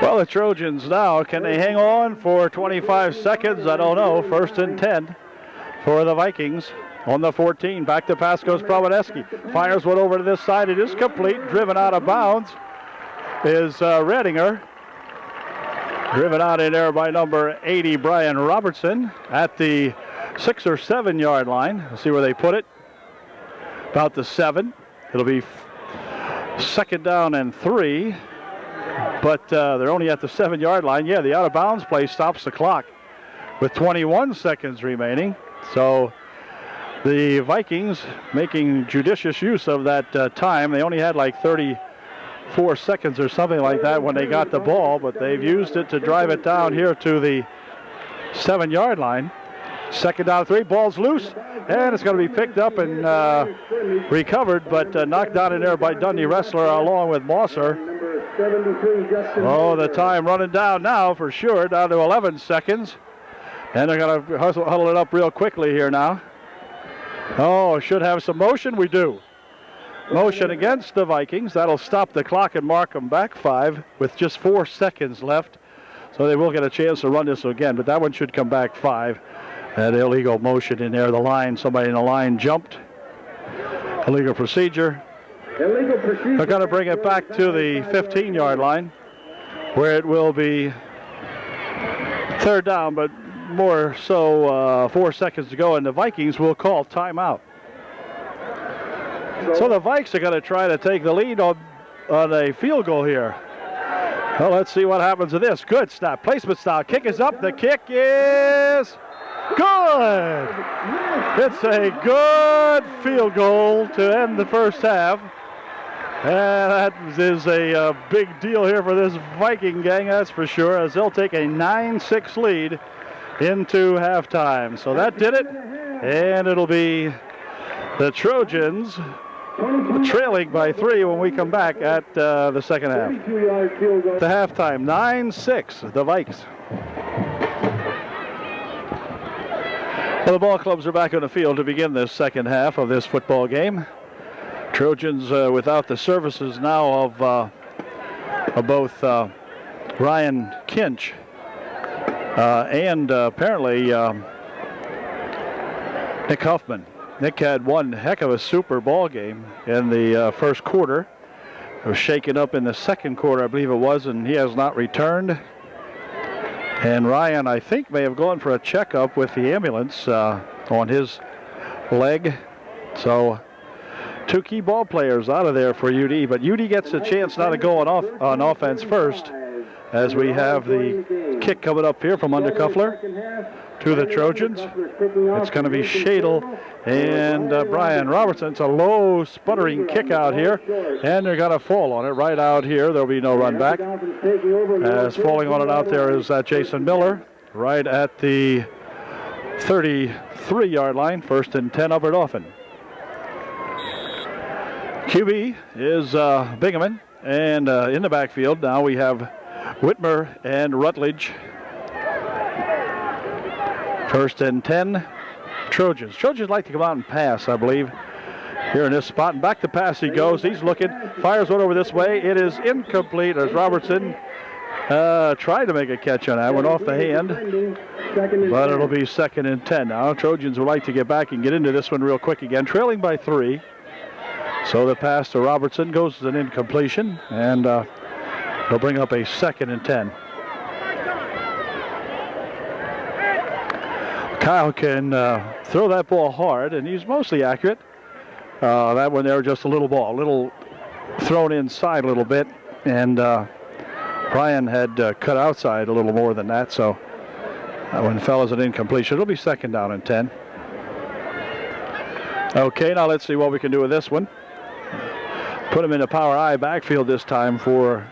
Well, the Trojans now, can they hang on for 25 seconds? I don't know. 1st and 10 for the Vikings on the 14. Back to pass goes Promineski. Fires one over to this side. It is complete. Driven out of bounds is Redinger. Driven out in there by number 80, Brian Robertson, at the 6 or 7 yard line. Let's see where they put it. About the 7. It'll be 2nd down and 3. But they're only at the 7 yard line. Yeah, the out of bounds play stops the clock with 21 seconds remaining. So the Vikings making judicious use of that time. They only had like 34 seconds or something like that when they got the ball, but they've used it to drive it down here to the 7 yard line. 2nd down 3, ball's loose, and it's going to be picked up and recovered, but knocked down in there by Dundee Wrestler along with Mosser. Oh, the time running down now for sure, down to 11 seconds. And they're going to huddle it up real quickly here now. Oh, should have some motion. We do. Motion against the Vikings. That'll stop the clock and mark them back 5 with just 4 seconds left. So they will get a chance to run this again, but that one should come back 5. That illegal motion in there. The line, somebody in the line jumped. Illegal procedure. They're going to bring it back to the 15 yard line where it will be 3rd down, but more so 4 seconds to go, and the Vikings will call timeout. So the Vikes are going to try to take the lead on a field goal here. Well, let's see what happens to this. Good snap, placement style. Kick is up. The kick is good. It's a good field goal to end the first half. And that is a big deal here for this Viking gang, that's for sure, as they'll take a 9-6 lead into halftime. So that did it, and it'll be the Trojans trailing by 3 when we come back at the second half. The halftime, 9-6, the Vikes. Well, the ball clubs are back on the field to begin this second half of this football game. Trojans without the services now of both Ryan Kinch and apparently Nick Huffman. Nick had one heck of a super ball game in the first quarter. It was shaken up in the second quarter, I believe it was, and he has not returned. And Ryan, I think, may have gone for a checkup with the ambulance on his leg. So 2 key ball players out of there for UD, but UD gets a chance now to go on offense first, as we have the kick coming up here from under Cuffler to the Trojans. It's going to be Shadle and Brian Robertson. It's a low sputtering kick out here, and they're going to fall on it right out here. There'll be no run back. As falling on it out there is Jason Miller right at the 33-yard line. 1st and 10 up at Dauphin. QB is Bingaman, and in the backfield now we have Whitmer and Rutledge. 1st and 10, Trojans. Trojans like to come out and pass, I believe, here in this spot. And back to pass he goes. He's looking, fires one over this way. It is incomplete as Robertson tried to make a catch on that one off the hand. But it'll be 2nd and 10 now. Trojans would like to get back and get into this one real quick again, trailing by 3. So the pass to Robertson goes as an incompletion, and they'll bring up a 2nd and 10. Kyle can throw that ball hard, and he's mostly accurate. That one there, just a little thrown inside a little bit, and Brian had cut outside a little more than that, so that one fell as an incompletion. It'll be 2nd down and 10. Okay, now let's see what we can do with this one. Put him in a power I backfield this time for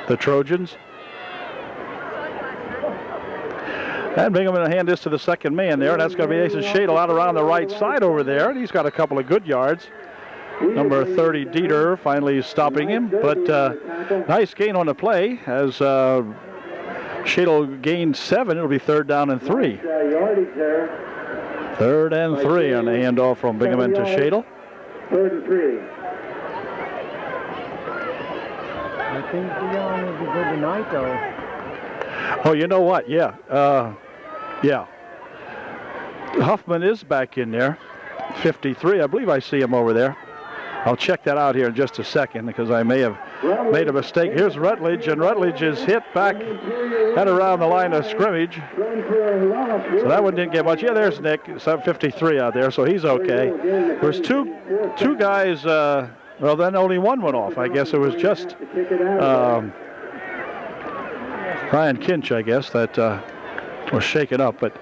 the Trojans. And Bingham going to hand this to the second man there, and that's going to be Nathan Shadle out around the right side over there, and he's got a couple of good yards. Number 30, Dieter, finally stopping him, but nice gain on the play as Shadle gained 7. It'll be 3rd down and 3. 3rd and 3 on the handoff from Bingham to Shadle. 3rd and 3. I think Dion will be good tonight, though. Oh, you know what? Yeah. Yeah. Huffman is back in there. 53. I believe I see him over there. I'll check that out here in just a second because I may have made a mistake. Here's Rutledge, and Rutledge is hit back at around the line of scrimmage. So that one didn't get much. Yeah, there's Nick. It's 53 out there, so he's okay. There's two guys. Well, then only one went off. I guess it was just Ryan Kinch, I guess, that was shaken up. But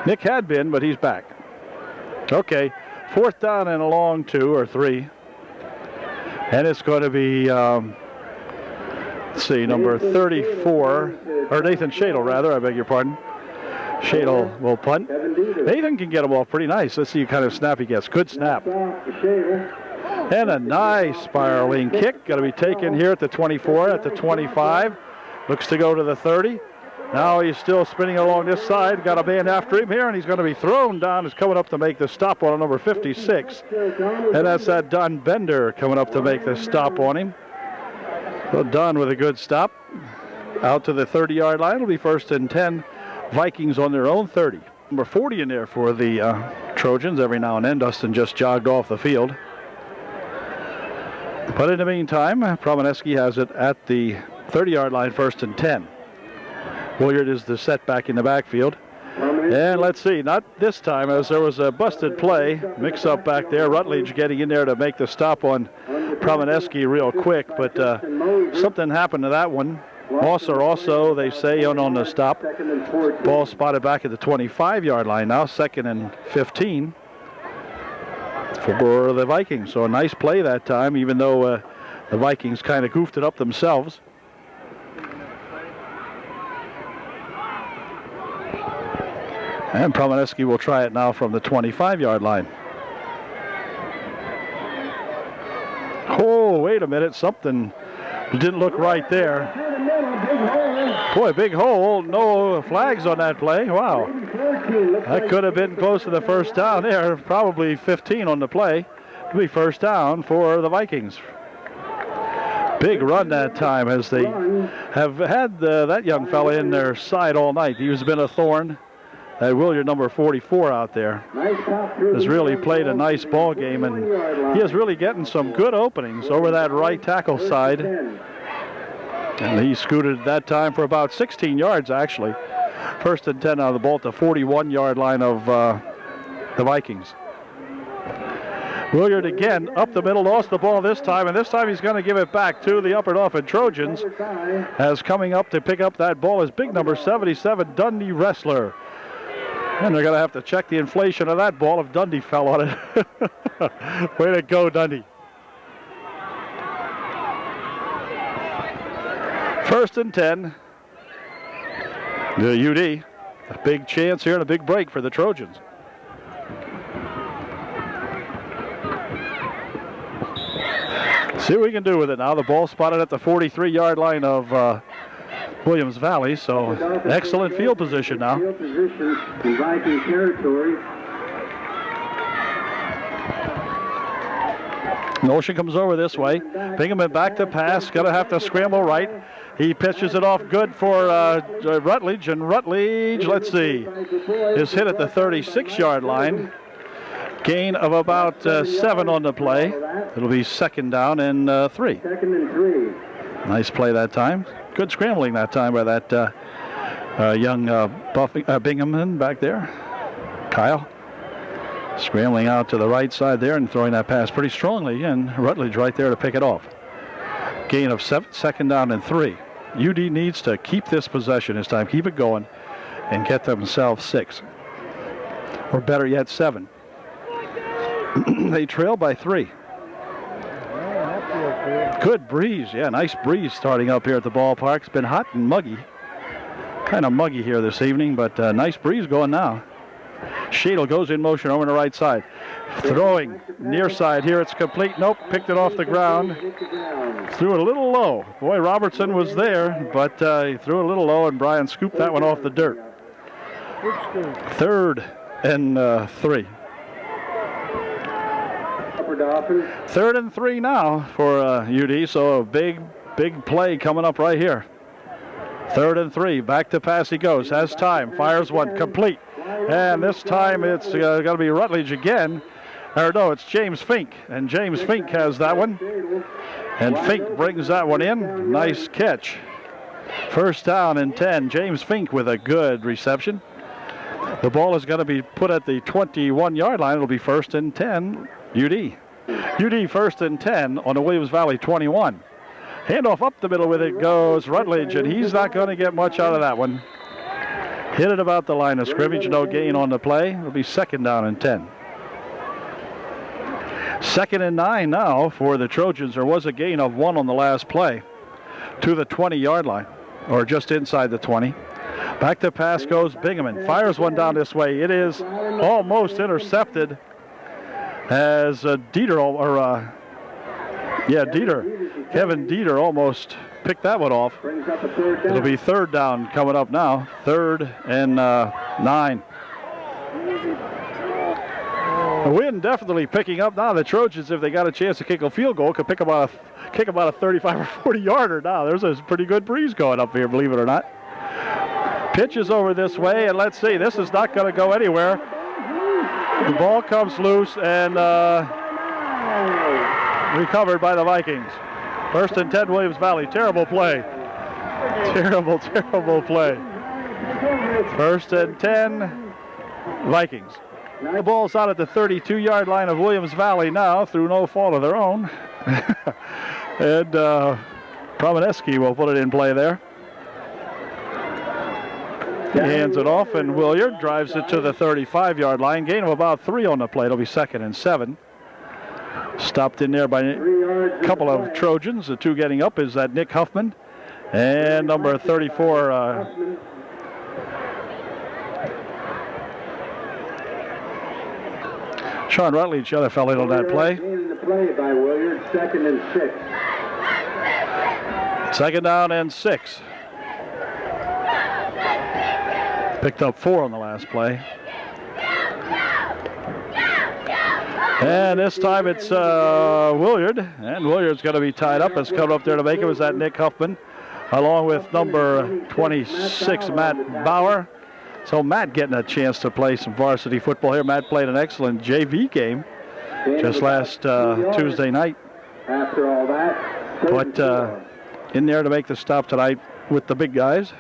Nick had been, but he's back. Okay, 4th down and a long 2 or 3. And it's going to be, let's see, number 34, or Nathan Shadle, rather, I beg your pardon. Shadle will punt. Nathan can get him off pretty nice. Let's see what kind of snap he gets. Good snap. And a nice spiraling kick. Going to be taken here at the 24, at the 25. Looks to go to the 30. Now he's still spinning along this side. Got a man after him here, and he's going to be thrown down. He's coming up to make the stop on number 56. And that's that Don Bender coming up to make the stop on him. So Don with a good stop. Out to the 30-yard line. It'll be 1st and 10. Vikings on their own 30. Number 40 in there for the Trojans. Every now and then, Dustin just jogged off the field. But in the meantime, Promineski has it at the 30-yard line, 1st and 10. Williard is the setback in the backfield. And let's see, not this time, as there was a busted play, mix-up back there. Rutledge getting in there to make the stop on Promineski real quick, but something happened to that one. Mosser also, they say, on the stop. Ball spotted back at the 25-yard line now, 2nd and 15 for the Vikings. So a nice play that time, even though the Vikings kind of goofed it up themselves. And Promineski will try it now from the 25-yard line. Oh, wait a minute. Something didn't look right there. Boy, big hole. No flags on that play. Wow. That could have been close to the first down there. Probably 15 on the play. To be first down for the Vikings. Big run that time as they have had that young fella in their side all night. He's been a thorn. Williard, number 44 out there, has really played a nice ball game, and he is really getting some good openings over that right tackle side. And he scooted that time for about 16 yards, actually. First and 10 out of the ball at the 41-yard line of the Vikings. Williard again up the middle, lost the ball this time, and this time he's going to give it back to the Upper Dauphin Trojans. As coming up to pick up that ball is big number 77, Dundee Wrestler. And they're going to have to check the inflation of that ball if Dundee fell on it. Way to go, Dundee. First and 10. The UD. A big chance here and a big break for the Trojans. See what we can do with it now. The ball spotted at the 43-yard line of Williams Valley, so excellent field position now. Field position in Viking territory. Motion comes over this way. Bingham back to pass. Going to have to scramble right. He pitches it off good for Rutledge, and Rutledge, let's see, is hit at the 36-yard line. Gain of about 7 on the play. It'll be second down and 3. Second and 3. Nice play that time. Good scrambling that time by that young Binghamman back there. Kyle scrambling out to the right side there and throwing that pass pretty strongly, and Rutledge right there to pick it off. Gain of 7, second down and 3. UD needs to keep this possession this time, keep it going, and get themselves 6. Or better yet, 7. They trail by 3. Good breeze. Yeah, nice breeze starting up here at the ballpark. It's been hot and muggy. Kind of muggy here this evening, but nice breeze going now. Shadle goes in motion over on the right side. Throwing near side here. It's complete. Nope, picked it off the ground. Threw it a little low. Boy, Robertson was there, but he threw it a little low, and Brian scooped that one off the dirt. Third and 3. Third and 3 now for UD, so a big play coming up right here. Third and 3, back to pass he goes, has time, fires one, complete. And this time it's going to be Rutledge again. Or no, it's James Fink, and James Fink has that one. And Fink brings that one in. Nice catch. First down and 10. James Fink with a good reception. The ball is going to be put at the 21-yard line. It'll be first and 10, UD. UD first and 10 on the Williams Valley 21. Handoff up the middle with it goes Rutledge, and he's not going to get much out of that one. Hit it about the line of scrimmage, no gain on the play. It'll be second down and 10. Second and 9 now for the Trojans. There was a gain of 1 on the last play to the 20-yard line, or just inside the 20. Back to pass goes Bingham. Fires one down this way. It is almost intercepted as Kevin Dieter almost picked that one off. It'll be third down coming up now. Third and 9. The wind definitely picking up now. The Trojans, if they got a chance to kick a field goal, could kick about a 35 or 40 yarder now. There's a pretty good breeze going up here, believe it or not. Pitches over this way, and let's see. This is not going to go anywhere. The ball comes loose and recovered by the Vikings. First and 10, Williams Valley. Terrible play. Terrible play. First and 10, Vikings. The ball's out at the 32-yard line of Williams Valley now through no fault of their own. And Promineski will put it in play there. He hands it off, and Williard drives it to the 35-yard line. Gain of about 3 on the play. It'll be second and 7. Stopped in there by a couple of Trojans. The 2 getting up is that Nick Huffman and number 34. Sean Rutledge, the other fellow in on that play. By Williard, second and 6. Second down and 6. Picked up 4 on the last play. And this time it's Williard, and Williard's going to be tied up. It's coming up there to make it was that Nick Huffman, along with number 26, Matt Bauer. So Matt getting a chance to play some varsity football here. Matt played an excellent JV game just last Tuesday night. After all that, But in there to make the stop tonight with the big guys.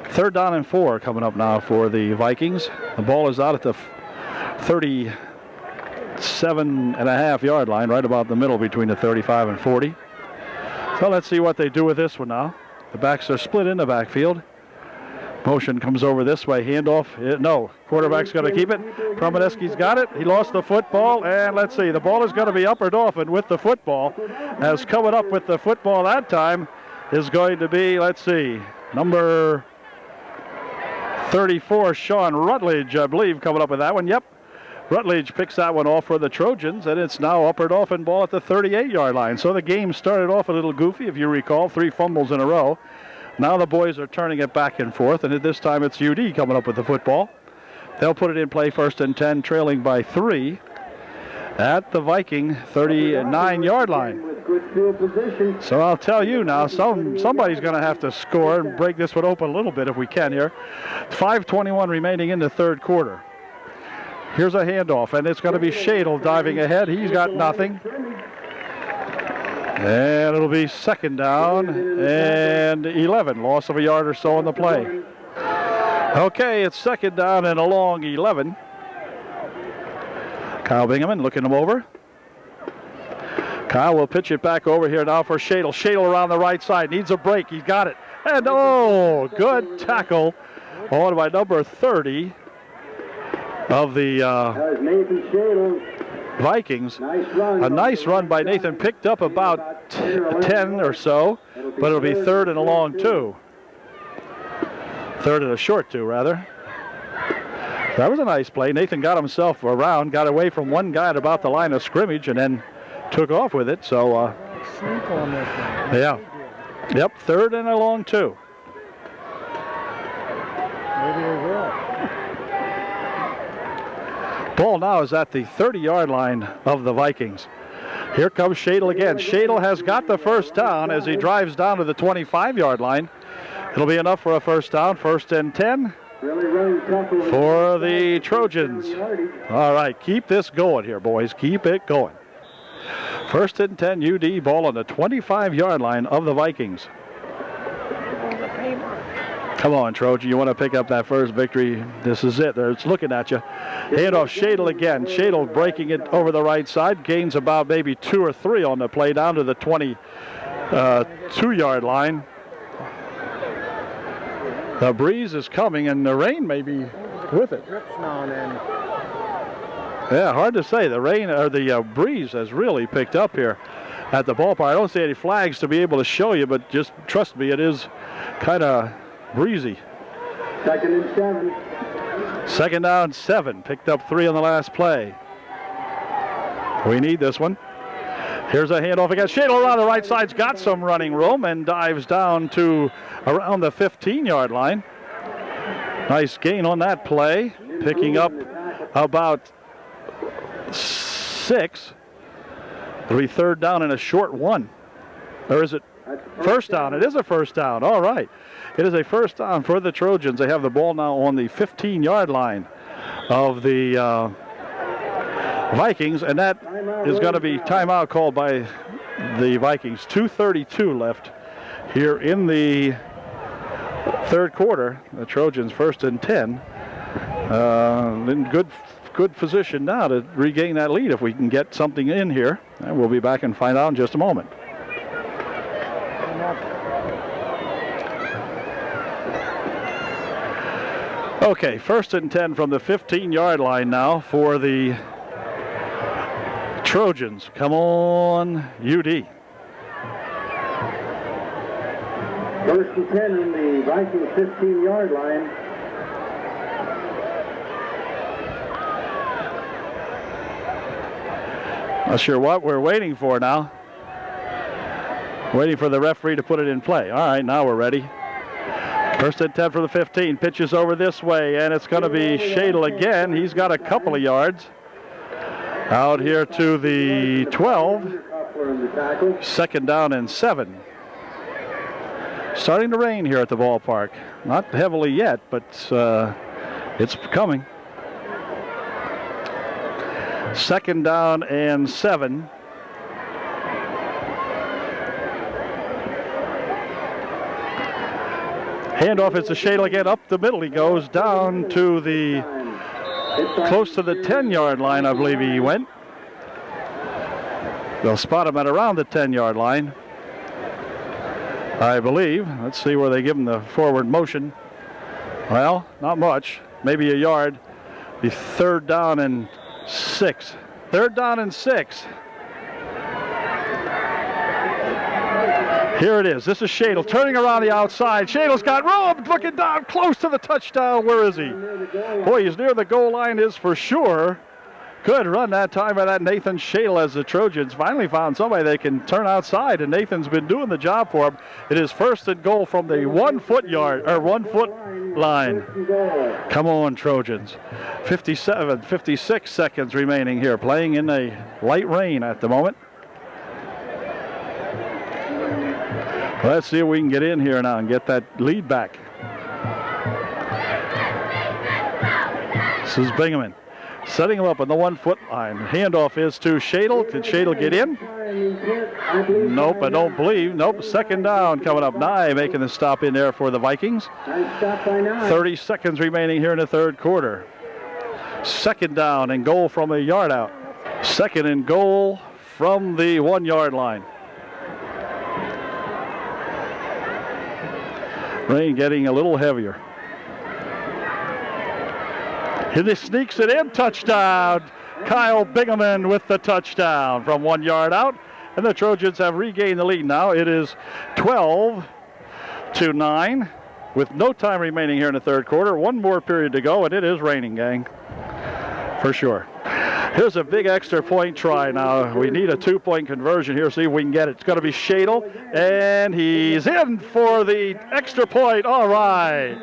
3rd down and 4 coming up now for the Vikings. The ball is out at the 37.5-yard line, right about the middle between the 35 and 40. So let's see what they do with this one now. The backs are split in the backfield. Motion comes over this way. Handoff. No. Quarterback's going to keep it. Kromaneski's got it. He lost the football. And let's see. The ball is going to be Upper Dauphin with the football. As coming up with the football that time is going to be, let's see, number 34, Sean Rutledge, I believe, coming up with that one. Yep. Rutledge picks that one off for the Trojans, and it's now Upper Dauphin ball at the 38-yard line. So the game started off a little goofy, if you recall, 3 fumbles in a row. Now the boys are turning it back and forth, and at this time it's UD coming up with the football. They'll put it in play 1st and 10, trailing by 3 at the Viking 39-yard line. So I'll tell you now, somebody's going to have to score and break this one open a little bit if we can here. 5:21 remaining in the 3rd quarter. Here's a handoff, and it's going to be Shadle diving ahead. He's got nothing. And it'll be 2nd down and 11. Loss of a yard or so on the play. Okay, it's 2nd down and a long 11. Kyle Bingaman looking him over. Kyle will pitch it back over here now for Shadle. Shadle around the right side. Needs a break. He's got it. And good tackle on by number 30 of the Vikings. A nice run by Nathan. Picked up about 10 or so, but it'll be 3rd and a long 2. 3rd and a short 2, rather. That was a nice play. Nathan got himself around, got away from one guy at about the line of scrimmage, and then took off with it. So, Sneak on this one. yeah. Yep, 3rd and a long 2. Maybe they will. Ball now is at the 30-yard line of the Vikings. Here comes Shadle again. Shadle has got the 1st down as he drives down to the 25-yard line. It'll be enough for a 1st down. 1st and 10 for the Trojans. All right, keep this going here, boys. Keep it going. 1st and 10, UD, ball on the 25-yard line of the Vikings. Come on, Trojan. You want to pick up that first victory. This is it. It's looking at you. Handoff Shadle again. Shadle breaking it over the right side. Gains about maybe 2 or 3 on the play down to the 22-yard line. The breeze is coming, and the rain may be with it. Drips now and then. Yeah, hard to say. The rain or the breeze has really picked up here at the ballpark. I don't see any flags to be able to show you, but just trust me, it is kind of breezy. 2nd and 7. 2nd down, 7. Picked up 3 on the last play. We need this one. Here's a handoff again. Shadle around the right side's got some running room and dives down to around the 15-yard line. Nice gain on that play. Picking up about 6. It'll be 3rd down and a short 1. Or is it 1st down? It is a 1st down. All right. It is a 1st down for the Trojans. They have the ball now on the 15-yard line of the Vikings, and that is going to be timeout called by the Vikings. 2:32 left here in the 3rd quarter. The Trojans 1st and 10. In good position now to regain that lead if we can get something in here. And we'll be back and find out in just a moment. Okay, 1st and 10 from the 15-yard line now for the Trojans. Come on, UD. 1st and 10 in the Vikings 15-yard line. Not sure what we're waiting for now. Waiting for the referee to put it in play. All right, now we're ready. First and 10 for the 15. Pitches over this way, and it's going to be Shadle again. He's got a couple of yards. Out here to the 12. Second down and 7. Starting to rain here at the ballpark. Not heavily yet, but it's coming. Second down and 7. Handoff is to Shadle again. Up the middle he goes, down to the close to the 10-yard line, I believe he went. They'll spot him at around the 10-yard line, I believe. Let's see where they give him the forward motion. Well, not much. Maybe a yard. The third down and 6. Third down and 6. Here it is. This is Shadle turning around the outside. Shadle's got room, looking down close to the touchdown. Where is he? Boy, he's near the goal line is for sure. Good run that time by that Nathan Shadle as the Trojans finally found somebody they can turn outside, and Nathan's been doing the job for him. It is first and goal from the 1 foot line. Come on, Trojans. 56 seconds remaining here, playing in a light rain at the moment. Let's see if we can get in here now and get that lead back. This is Bingaman setting him up on the 1 foot line. Handoff is to Shadle. Can Shadle get in? Nope, I don't believe. Nope, second down coming up. Nye making the stop in there for the Vikings. 30 seconds remaining here in the third quarter. Second down and goal from a yard out. Second and goal from the 1 yard line. Rain getting a little heavier. Here he sneaks it in. Touchdown. Kyle Bingaman with the touchdown from 1 yard out. And the Trojans have regained the lead now. It is 12-9 with no time remaining here in the third quarter. One more period to go, and it is raining, gang, for sure. Here's a big extra point try now. We need a 2-point conversion here. See if we can get it. It's going to be Shadle, and he's in for the extra point. All right.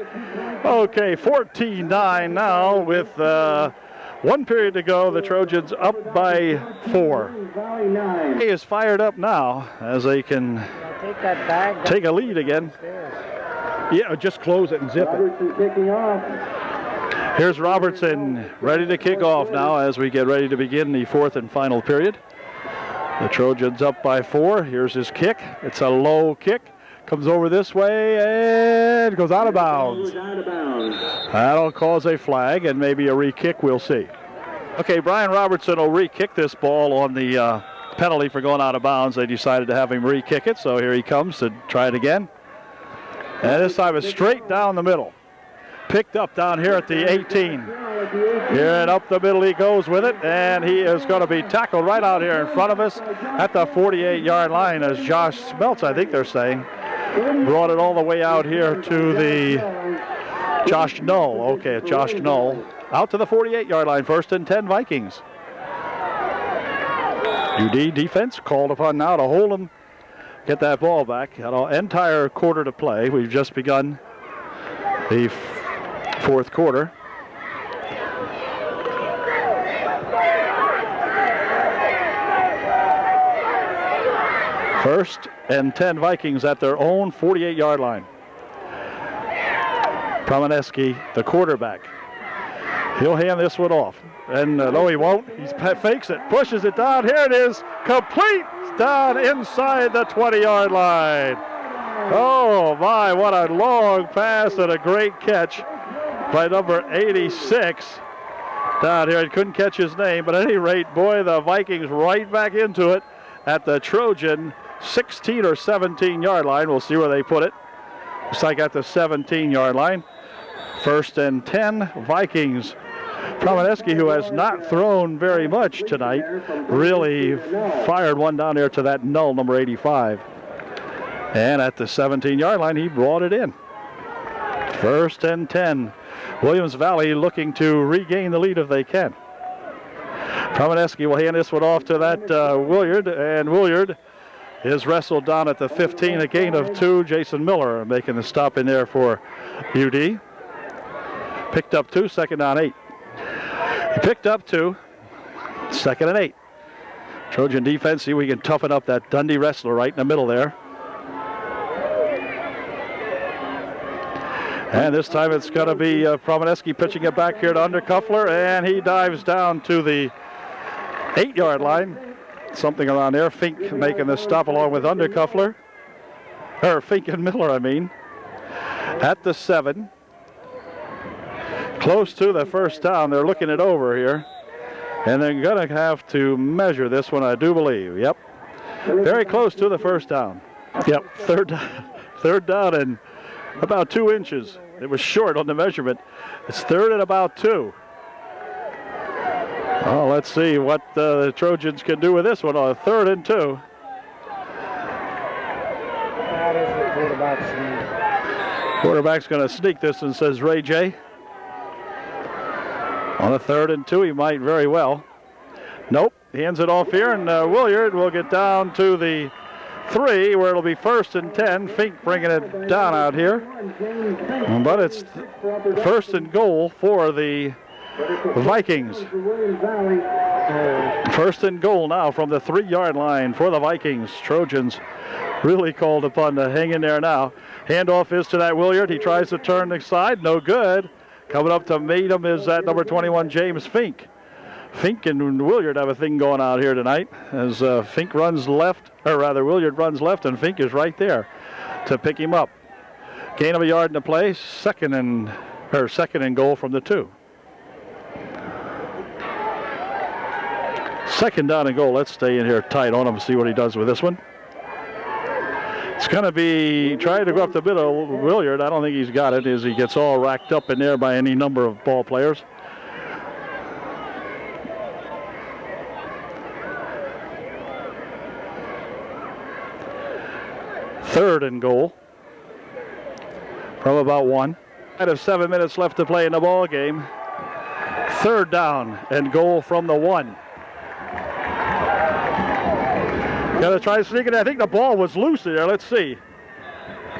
Okay, 14-9 now with 1 period to go. The Trojans up by 4. He is fired up now as they can take a lead again. Yeah, just close it and zip it. Kicking off. Here's Robertson ready to kick off now as we get ready to begin the fourth and final period. The Trojans up by 4. Here's his kick. It's a low kick. Comes over this way and goes out of bounds. That'll cause a flag and maybe a re-kick. We'll see. Okay, Brian Robertson will re-kick this ball on the penalty for going out of bounds. They decided to have him re-kick it, so here he comes to try it again. And this time it's straight down the middle. Picked up down here at the 18. Here and up the middle he goes with it, and he is going to be tackled right out here in front of us at the 48-yard line, as Josh Smeltz, I think they're saying, brought it all the way out here to the Josh Null. Okay, Josh Null out to the 48-yard line. First and 10 Vikings. UD defense called upon now to hold him, get that ball back. An entire quarter to play. We've just begun the fourth quarter. First and 10 Vikings at their own 48-yard line. Promineski, the quarterback. He'll hand this one off. And no, he won't. He fakes it, pushes it down. Here it is, complete down inside the 20-yard line. Oh, my, what a long pass and a great catch by number 86 down here. He couldn't catch his name, but at any rate, boy, the Vikings right back into it at the Trojan 16 or 17-yard line. We'll see where they put it. Looks like at the 17-yard line. First and 10 Vikings. Promineski, who has not thrown very much tonight, really fired one down there to that Null, number 85. And at the 17-yard line, he brought it in. First and 10. Williams Valley looking to regain the lead if they can. Promineski will hand this one off to that Williard, and Williard is wrestled down at the 15, a gain of 2. Jason Miller making the stop in there for UD. Picked up 2, second down 8. He picked up 2, second and 8. Trojan defense, see we can toughen up that Dundee wrestler right in the middle there. And this time it's going to be Promineski pitching it back here to Undercuffler, and he dives down to the 8-yard line. Something around there. Fink making the stop along with Undercuffler. Or Fink and Miller, I mean. At the 7. Close to the first down. They're looking it over here. And they're going to have to measure this one, I do believe. Yep. Very close to the first down. Yep, third down and about 2 inches. It was short on the measurement. It's third and about 2. Oh, let's see what the Trojans can do with this one on a 3rd and 2. That is the quarterback sneak. Quarterback's going to sneak this one, says Ray J. On a 3rd and 2, he might very well. Nope, he hands it off here, and Williard will get down to the 3, where it'll be 1st and 10. Fink bringing it down out here. But it's 1st and goal for the Vikings. 1st and goal now from the 3-yard line for the Vikings. Trojans really called upon to hang in there now. Handoff is to that Williard. He tries to turn the side. No good. Coming up to meet him is that number 21, James Fink. Fink and Williard have a thing going out here tonight as Fink runs left, or rather Williard runs left, and Fink is right there to pick him up. Gain of a yard in the play. Second and goal from the 2. 2nd down and goal. Let's stay in here tight on him and see what he does with this one. It's going to be trying to go up the middle. Williard, I don't think he's got it, as he gets all racked up in there by any number of ball players. Third and goal from about 1. Out of 7 minutes left to play in the ball game. 3rd down and goal from the 1. Got to try to sneak it. I think the ball was loose there. Let's see.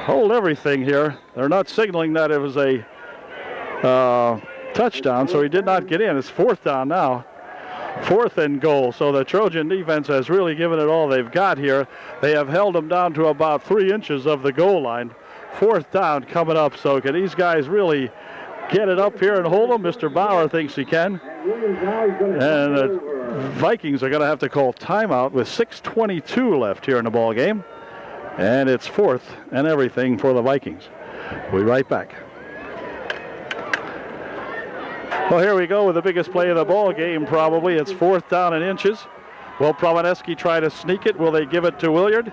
Hold everything here. They're not signaling that it was a touchdown, so he did not get in. It's 4th down now. 4th and goal. So the Trojan defense has really given it all they've got here. They have held them down to about 3 inches of the goal line. 4th down coming up. So can these guys really get it up here and hold them? Mr. Bauer thinks he can. And the Vikings are going to have to call timeout with 6:22 left here in the ball game. And it's 4th and everything for the Vikings. We'll be right back. Well, here we go with the biggest play of the ball game, probably. It's 4th down and inches. Will Promineski try to sneak it? Will they give it to Williard?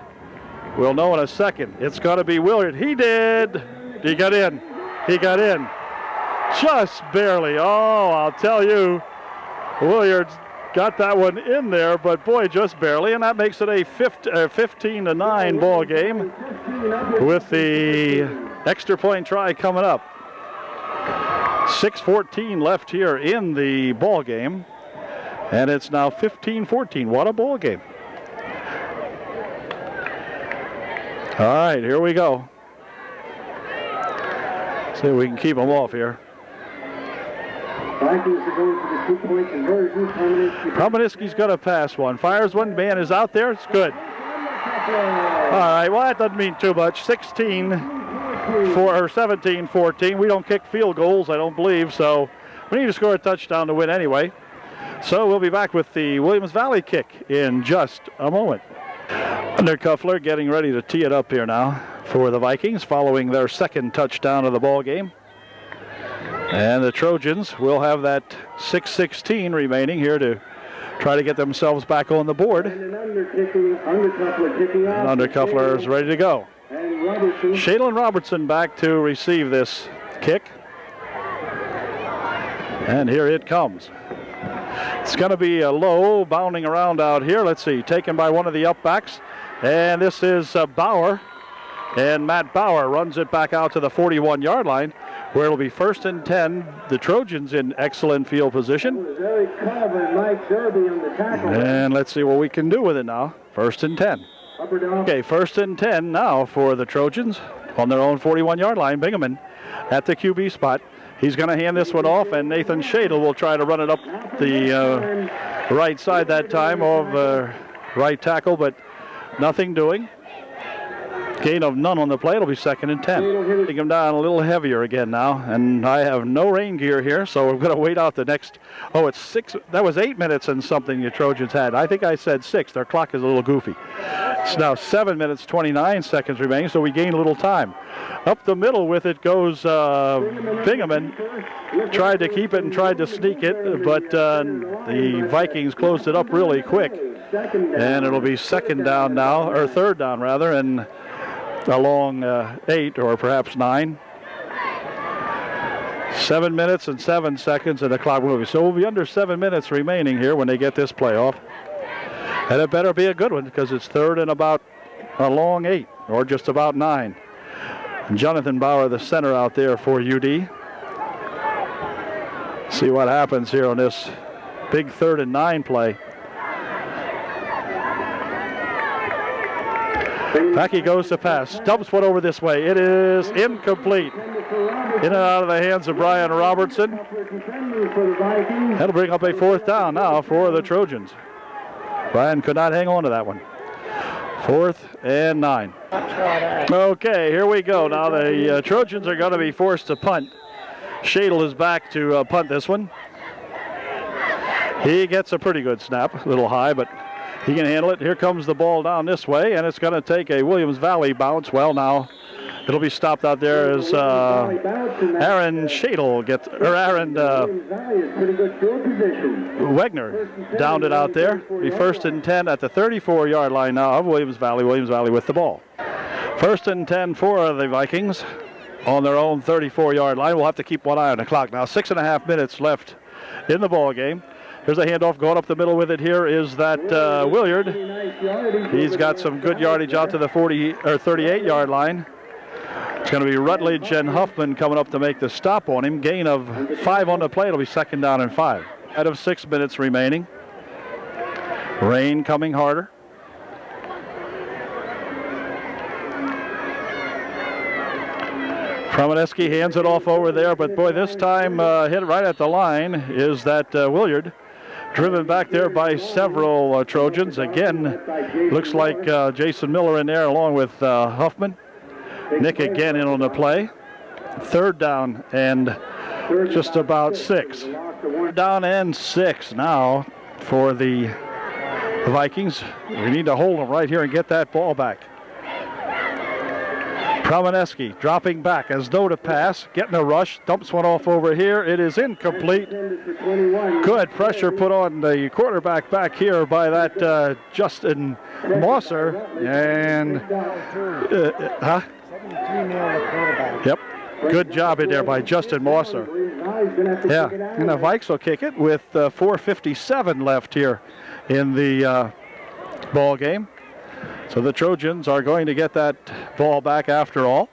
We'll know in a second. It's going to be Williard. He did. He got in. He got in. Just barely. Oh, I'll tell you, Williard's got that one in there, but boy, just barely. And that makes it a 15-9 ball game with the extra point try coming up. 6:14 left here in the ball game, and it's now 15-14. What a ball game. All right, here we go. See if we can keep them off here. Vikings are going for the 2-point conversion. Promineski's going to pass one. Fires one. Man is out there. It's good. All right, well, that doesn't mean too much. 17-14. We don't kick field goals, I don't believe, so we need to score a touchdown to win anyway. So we'll be back with the Williams Valley kick in just a moment. Undercuffler getting ready to tee it up here now for the Vikings following their 2nd touchdown of the ball game. And the Trojans will have that 6:16 remaining here to try to get themselves back on the board. And Undercuffler is ready to go. Shaylin Robertson back to receive this kick. And here it comes. It's going to be a low bounding around out here. Let's see, taken by one of the upbacks. And this is Bauer. And Matt Bauer runs it back out to the 41-yard line, where it'll be 1st and 10. The Trojans in excellent field position. And let's see what we can do with it now. 1st and 10. Okay, 1st and 10 now for the Trojans on their own 41-yard line. Bingaman at the QB spot. He's going to hand this one off, and Nathan Shadle will try to run it up the right side that time of right tackle, but nothing doing. Gain of none on the play. It'll be 2nd and 10. Take him down a little heavier again now, and I have no rain gear here, so we're going to wait out the next. Oh, it's 6. That was 8 minutes and something the Trojans had. I think I said 6. Their clock is a little goofy. It's now 7 minutes 29 seconds remaining, so we gain a little time. Up the middle with it goes Bingaman. Tried to keep it and tried to sneak it, but the Vikings closed it up really quick, and it'll be 2nd down now, or 3rd down rather, and along 8 or perhaps 9. 7 minutes and 7 seconds and the clock moving. So we'll be under 7 minutes remaining here when they get this play off. And it better be a good one because it's 3rd and about a long 8 or just about 9. And Jonathan Bauer, the center out there for UD. See what happens here on this big 3rd and 9 play. Back he goes to pass. Dumps one over this way. It is incomplete. In and out of the hands of Brian Robertson. That'll bring up a 4th down now for the Trojans. Brian could not hang on to that one. 4th and 9. Okay, here we go. Now the Trojans are going to be forced to punt. Shadle is back to punt this one. He gets a pretty good snap. A little high, but he can handle it. Here comes the ball down this way, and it's going to take a Williams Valley bounce. Well, now it'll be stopped out there as Aaron Shadle gets, or Aaron Wegner downed it out there. Be 1st and 10 at the 34-yard line now of Williams Valley. Williams Valley with the ball. 1st and 10 for the Vikings on their own 34-yard line. We'll have to keep one eye on the clock now. 6.5 minutes left in the ball game. Here's a handoff going up the middle with it. Here is that Williard. He's got some good yardage out to the 40 or 38-yard line. It's going to be Rutledge and Huffman coming up to make the stop on him. Gain of 5 on the play. It'll be 2nd down and 5. Out of 6 minutes remaining. Rain coming harder. Promineski hands it off over there, but boy, this time hit right at the line is that Williard. Driven back there by several Trojans. Again, looks like Jason Miller in there along with Huffman. Nick again in on the play. 3rd down and just about 6. Down and 6 now for the Vikings. We need to hold them right here and get that ball back. Promineski dropping back as though to pass, getting a rush, dumps one off over here. It is incomplete. Good pressure put on the quarterback back here by that Justin Mosser. And, Yep, good job in there by Justin Mosser. Yeah, and the Vikes will kick it with 4:57 left here in the ball game. So the Trojans are going to get that ball back after all.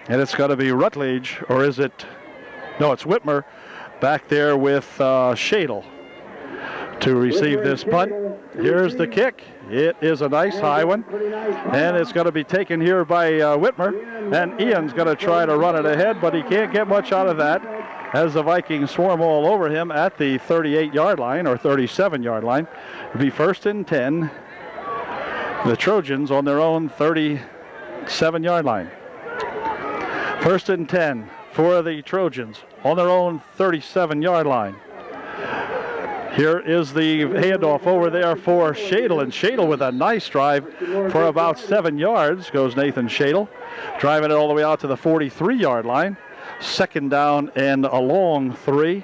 And it's going to be Rutledge, or is it? No, it's Whitmer back there with Shadle to receive this punt. Here's the kick. It is a nice high one. And it's going to be taken here by Whitmer. And Ian's going to try to run it ahead, but he can't get much out of that as the Vikings swarm all over him at the 38-yard line or 37-yard line. It'll be 1st and 10. The Trojans on their own 37-yard line. 1st and 10 for the Trojans on their own 37-yard line. Here is the handoff over there for Shadle, and Shadle with a nice drive for about 7 yards goes Nathan Shadle, driving it all the way out to the 43-yard line. 2nd down and a long 3.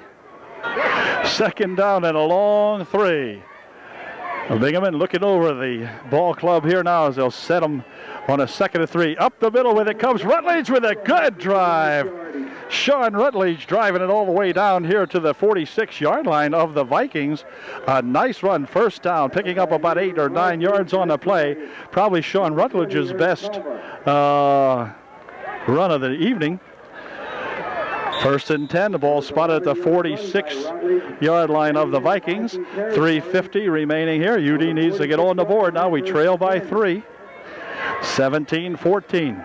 2nd down and a long 3. Bingaman looking over the ball club here now as they'll set them on a 2nd and 3. Up the middle with it comes Rutledge with a good drive. Sean Rutledge driving it all the way down here to the 46-yard line of the Vikings. A nice run, 1st down, picking up about 8 or 9 yards on the play. Probably Sean Rutledge's best run of the evening. 1st and 10, the ball spotted at the 46-yard line of the Vikings. 3:50 remaining here. UD needs to get on the board now. We trail by 3. 17-14.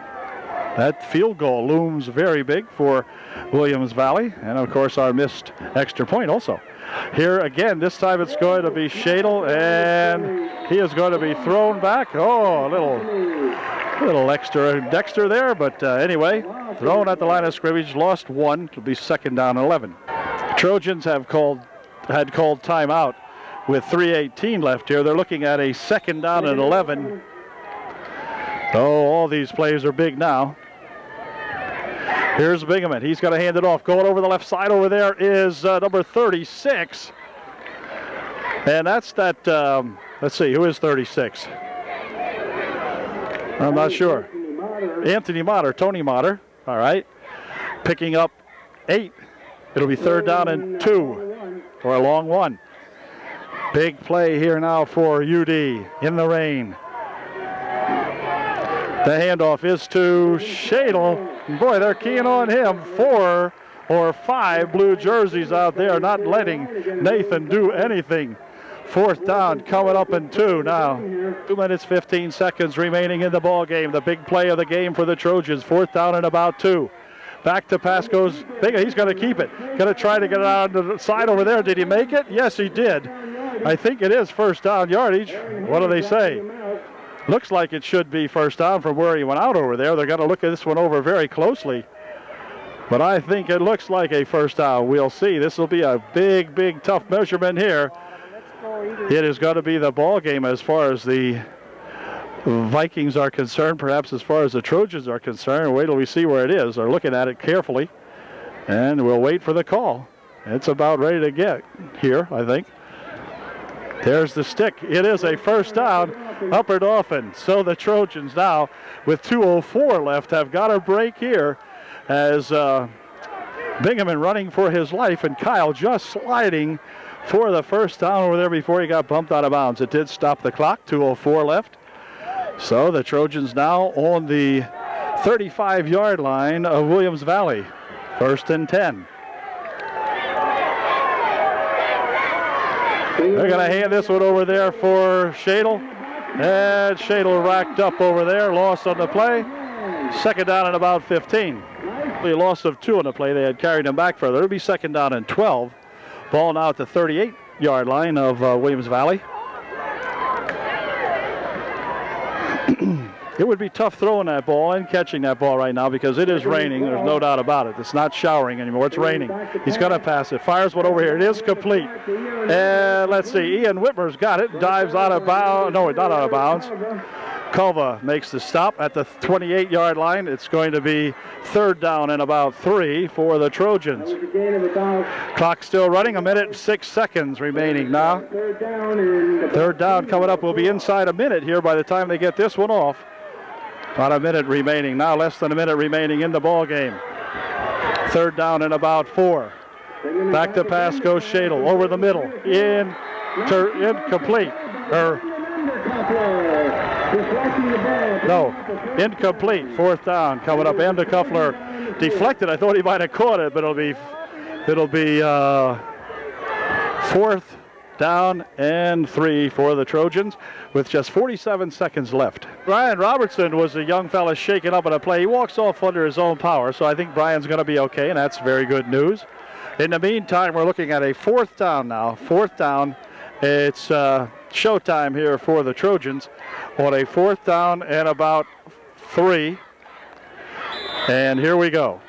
That field goal looms very big for Williams Valley, and of course our missed extra point also. Here again, this time it's going to be Shadle, and he is going to be thrown back. Oh, a little extra Dexter there, but anyway, thrown at the line of scrimmage, lost one. It'll be 2nd down and 11. Trojans had called timeout with 3:18 left here. They're looking at a 2nd down and 11. Oh, all these plays are big now. Here's Bingaman. He's going to hand it off. Going over the left side over there is number 36. And that's that, let's see, who is 36? I'm not sure. Anthony Motter, Tony Motter. All right. Picking up 8. It'll be 3rd down and 2, or a long one. Big play here now for UD in the rain. The handoff is to Shadle. Boy, they're keying on him. 4 or 5 blue jerseys out there, not letting Nathan do anything. 4th down, coming up in 2 now. 2 minutes, 15 seconds remaining in the ball game. The big play of the game for the Trojans. 4th down and about 2. Back to pass goes Bingham. He's going to keep it. Going to try to get it out on the side over there. Did he make it? Yes, he did. I think it is 1st down yardage. What do they say? Looks like it should be 1st down from where he went out over there. They're going to look at this one over very closely. But I think it looks like a 1st down. We'll see. This will be a big, big, tough measurement here. It is going to be the ball game as far as the Vikings are concerned, perhaps as far as the Trojans are concerned. Wait till we see where it is. They're looking at it carefully. And we'll wait for the call. It's about ready to get here, I think. There's the stick. It is a 1st down, Upper Dauphin. So the Trojans now, with 2:04 left, have got a break here as Bingaman running for his life, and Kyle just sliding for the 1st down over there before he got bumped out of bounds. It did stop the clock, 2:04 left. So the Trojans now on the 35-yard line of Williams Valley. 1st and 10. They're going to hand this one over there for Shadle. And Shadle racked up over there, lost on the play. 2nd down and about 15. The loss of 2 on the play. They had carried him back further. It'll be 2nd down and 12. Ball now at the 38-yard line of Williams Valley. It would be tough throwing that ball and catching that ball right now because it is raining. There's no doubt about it. It's not showering anymore. It's raining. He's going to pass it. Fires one over here. It is complete. And let's see. Ian Whitmer's got it. Dives out of bounds. No, not out of bounds. Culva makes the stop at the 28-yard line. It's going to be 3rd down and about 3 for the Trojans. Clock still running. 1 minute, 6 seconds remaining now. 3rd down coming up. Will be inside a minute here by the time they get this one off. About a minute remaining now. Less than a minute remaining in the ball game. 3rd down and about 4. Back to pass goes Shadle over the middle. Incomplete. Incomplete. 4th down coming up. Andekuffler deflected. I thought he might have caught it, but it'll be 4th down and 3 for the Trojans with just 47 seconds left. Brian Robertson was a young fella shaken up in a play. He walks off under his own power, so I think Brian's going to be okay, and that's very good news. In the meantime, we're looking at a 4th down now. 4th down. It's showtime here for the Trojans on a 4th down and about 3. And here we go.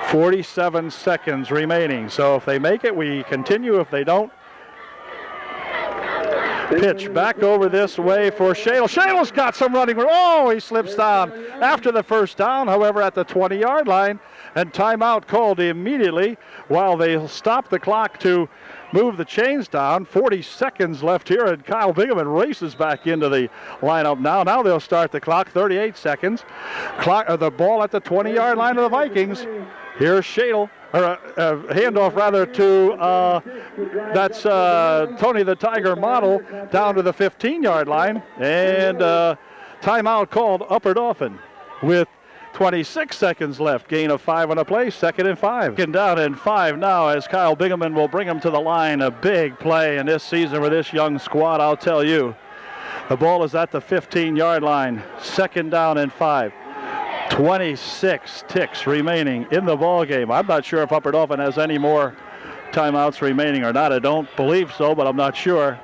47 seconds remaining. So if they make it, we continue. If they don't, pitch back over this way for Shadle. Shadle's got some running room. Oh, he slips down after the 1st down, however, at the 20-yard line. And timeout called immediately while they stop the clock to move the chains down. 40 seconds left here, and Kyle Bingaman races back into the lineup now. Now they'll start the clock. 38 seconds. The ball at the 20-yard line of the Vikings. Here's Shadle. Or handoff rather to that's Tony the Tiger Model down to the 15-yard line, and timeout called Upper Dauphin with 26 seconds left. Gain of 5 on a play. 2nd and 5. Second down and 5 now as Kyle Bingaman will bring him to the line. A big play in this season for this young squad, I'll tell you. The ball is at the 15-yard line. 2nd down and 5. 26 ticks remaining in the ball game. I'm not sure if Upper Dauphin has any more timeouts remaining or not. I don't believe so, but I'm not sure.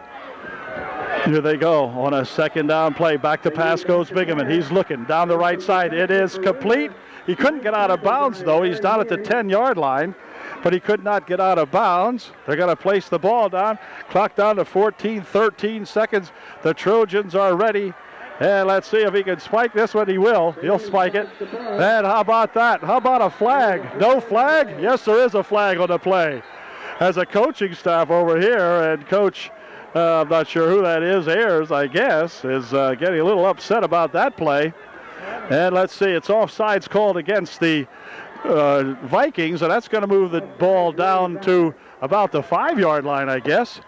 Here they go on a second down play. Back to pass goes Bingham. He's looking down the right side. It is complete. He couldn't get out of bounds, though. He's down at the 10-yard line, but he could not get out of bounds. They're going to place the ball down. Clock down to 13 seconds. The Trojans are ready. And let's see if he can spike this one. He will. He'll spike it. And how about that? How about a flag? No flag? Yes, there is a flag on the play. As a coaching staff over here, and Coach, I'm not sure who that is, Ayers, I guess, is getting a little upset about that play. And let's see, it's offsides called against the Vikings, and that's going to move the ball down to about the 5-yard line, I guess.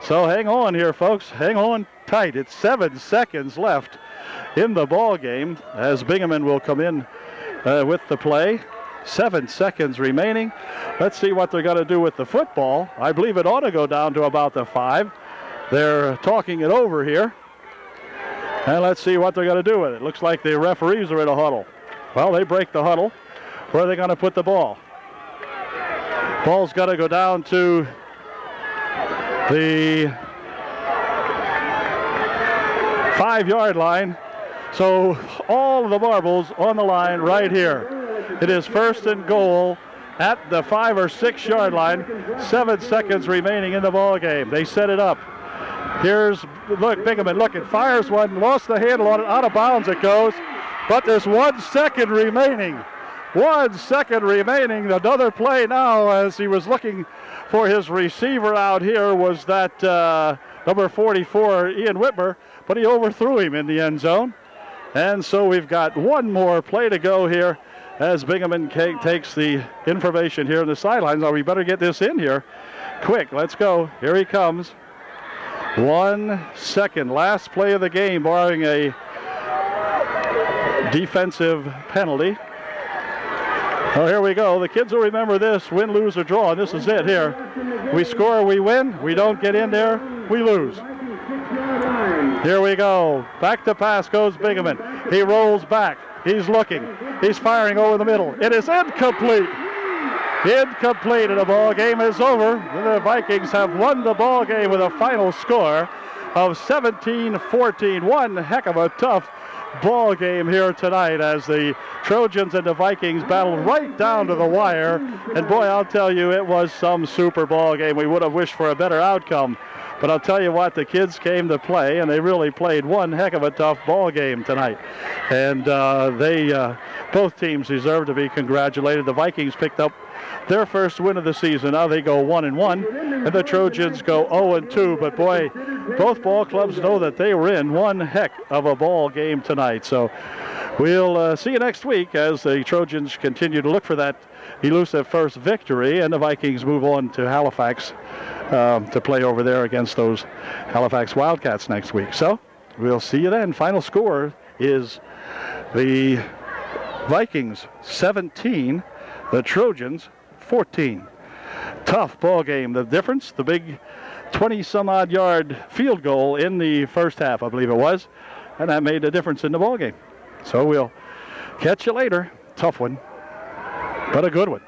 So hang on here, folks. Hang on tight. It's 7 seconds left in the ball game as Bingham will come in with the play. 7 seconds remaining. Let's see what they're going to do with the football. I believe it ought to go down to about the 5. They're talking it over here. And let's see what they're going to do with it. Looks like the referees are in a huddle. Well, they break the huddle. Where are they going to put the ball? Ball's got to go down to the 5-yard line. So all of the marbles on the line right here. It is first and goal at the 5 or 6 yard line. 7 seconds remaining in the ball game. They set it up. Here's, look, Bingham looking, fires one, lost the handle on it, out of bounds it goes. But there's 1 second remaining. 1 second remaining. Another play now as he was looking for his receiver out here was that number 44, Ian Whitmer, but he overthrew him in the end zone. And so we've got one more play to go here as Bingham takes the information here on the sidelines. Oh, we better get this in here quick. Let's go. Here he comes. 1 second. Last play of the game, barring a defensive penalty. Oh, here we go. The kids will remember this. Win, lose, or draw. And this is it here. We score, we win. We don't get in there, we lose. Here we go. Back to pass goes Bingham. He rolls back. He's looking. He's firing over the middle. It is incomplete. Incomplete, and the ball game is over. The Vikings have won the ball game with a final score of 17-14. One heck of a tough ball game here tonight as the Trojans and the Vikings battled right down to the wire. And boy, I'll tell you, it was some super ball game. We would have wished for a better outcome. But I'll tell you what, the kids came to play, and they really played one heck of a tough ball game tonight. And both teams deserve to be congratulated. The Vikings picked up their first win of the season. Now they go 1-1, and the Trojans go 0-2. But boy, both ball clubs know that they were in one heck of a ball game tonight. So we'll see you next week as the Trojans continue to look for that elusive first victory, and the Vikings move on to Halifax to play over there against those Halifax Wildcats next week. So we'll see you then. Final score is the Vikings 17, the Trojans 14. Tough ball game. The difference, the big 20-some-odd yard field goal in the first half, I believe it was, and that made a difference in the ball game. So we'll catch you later. Tough one, but a good one.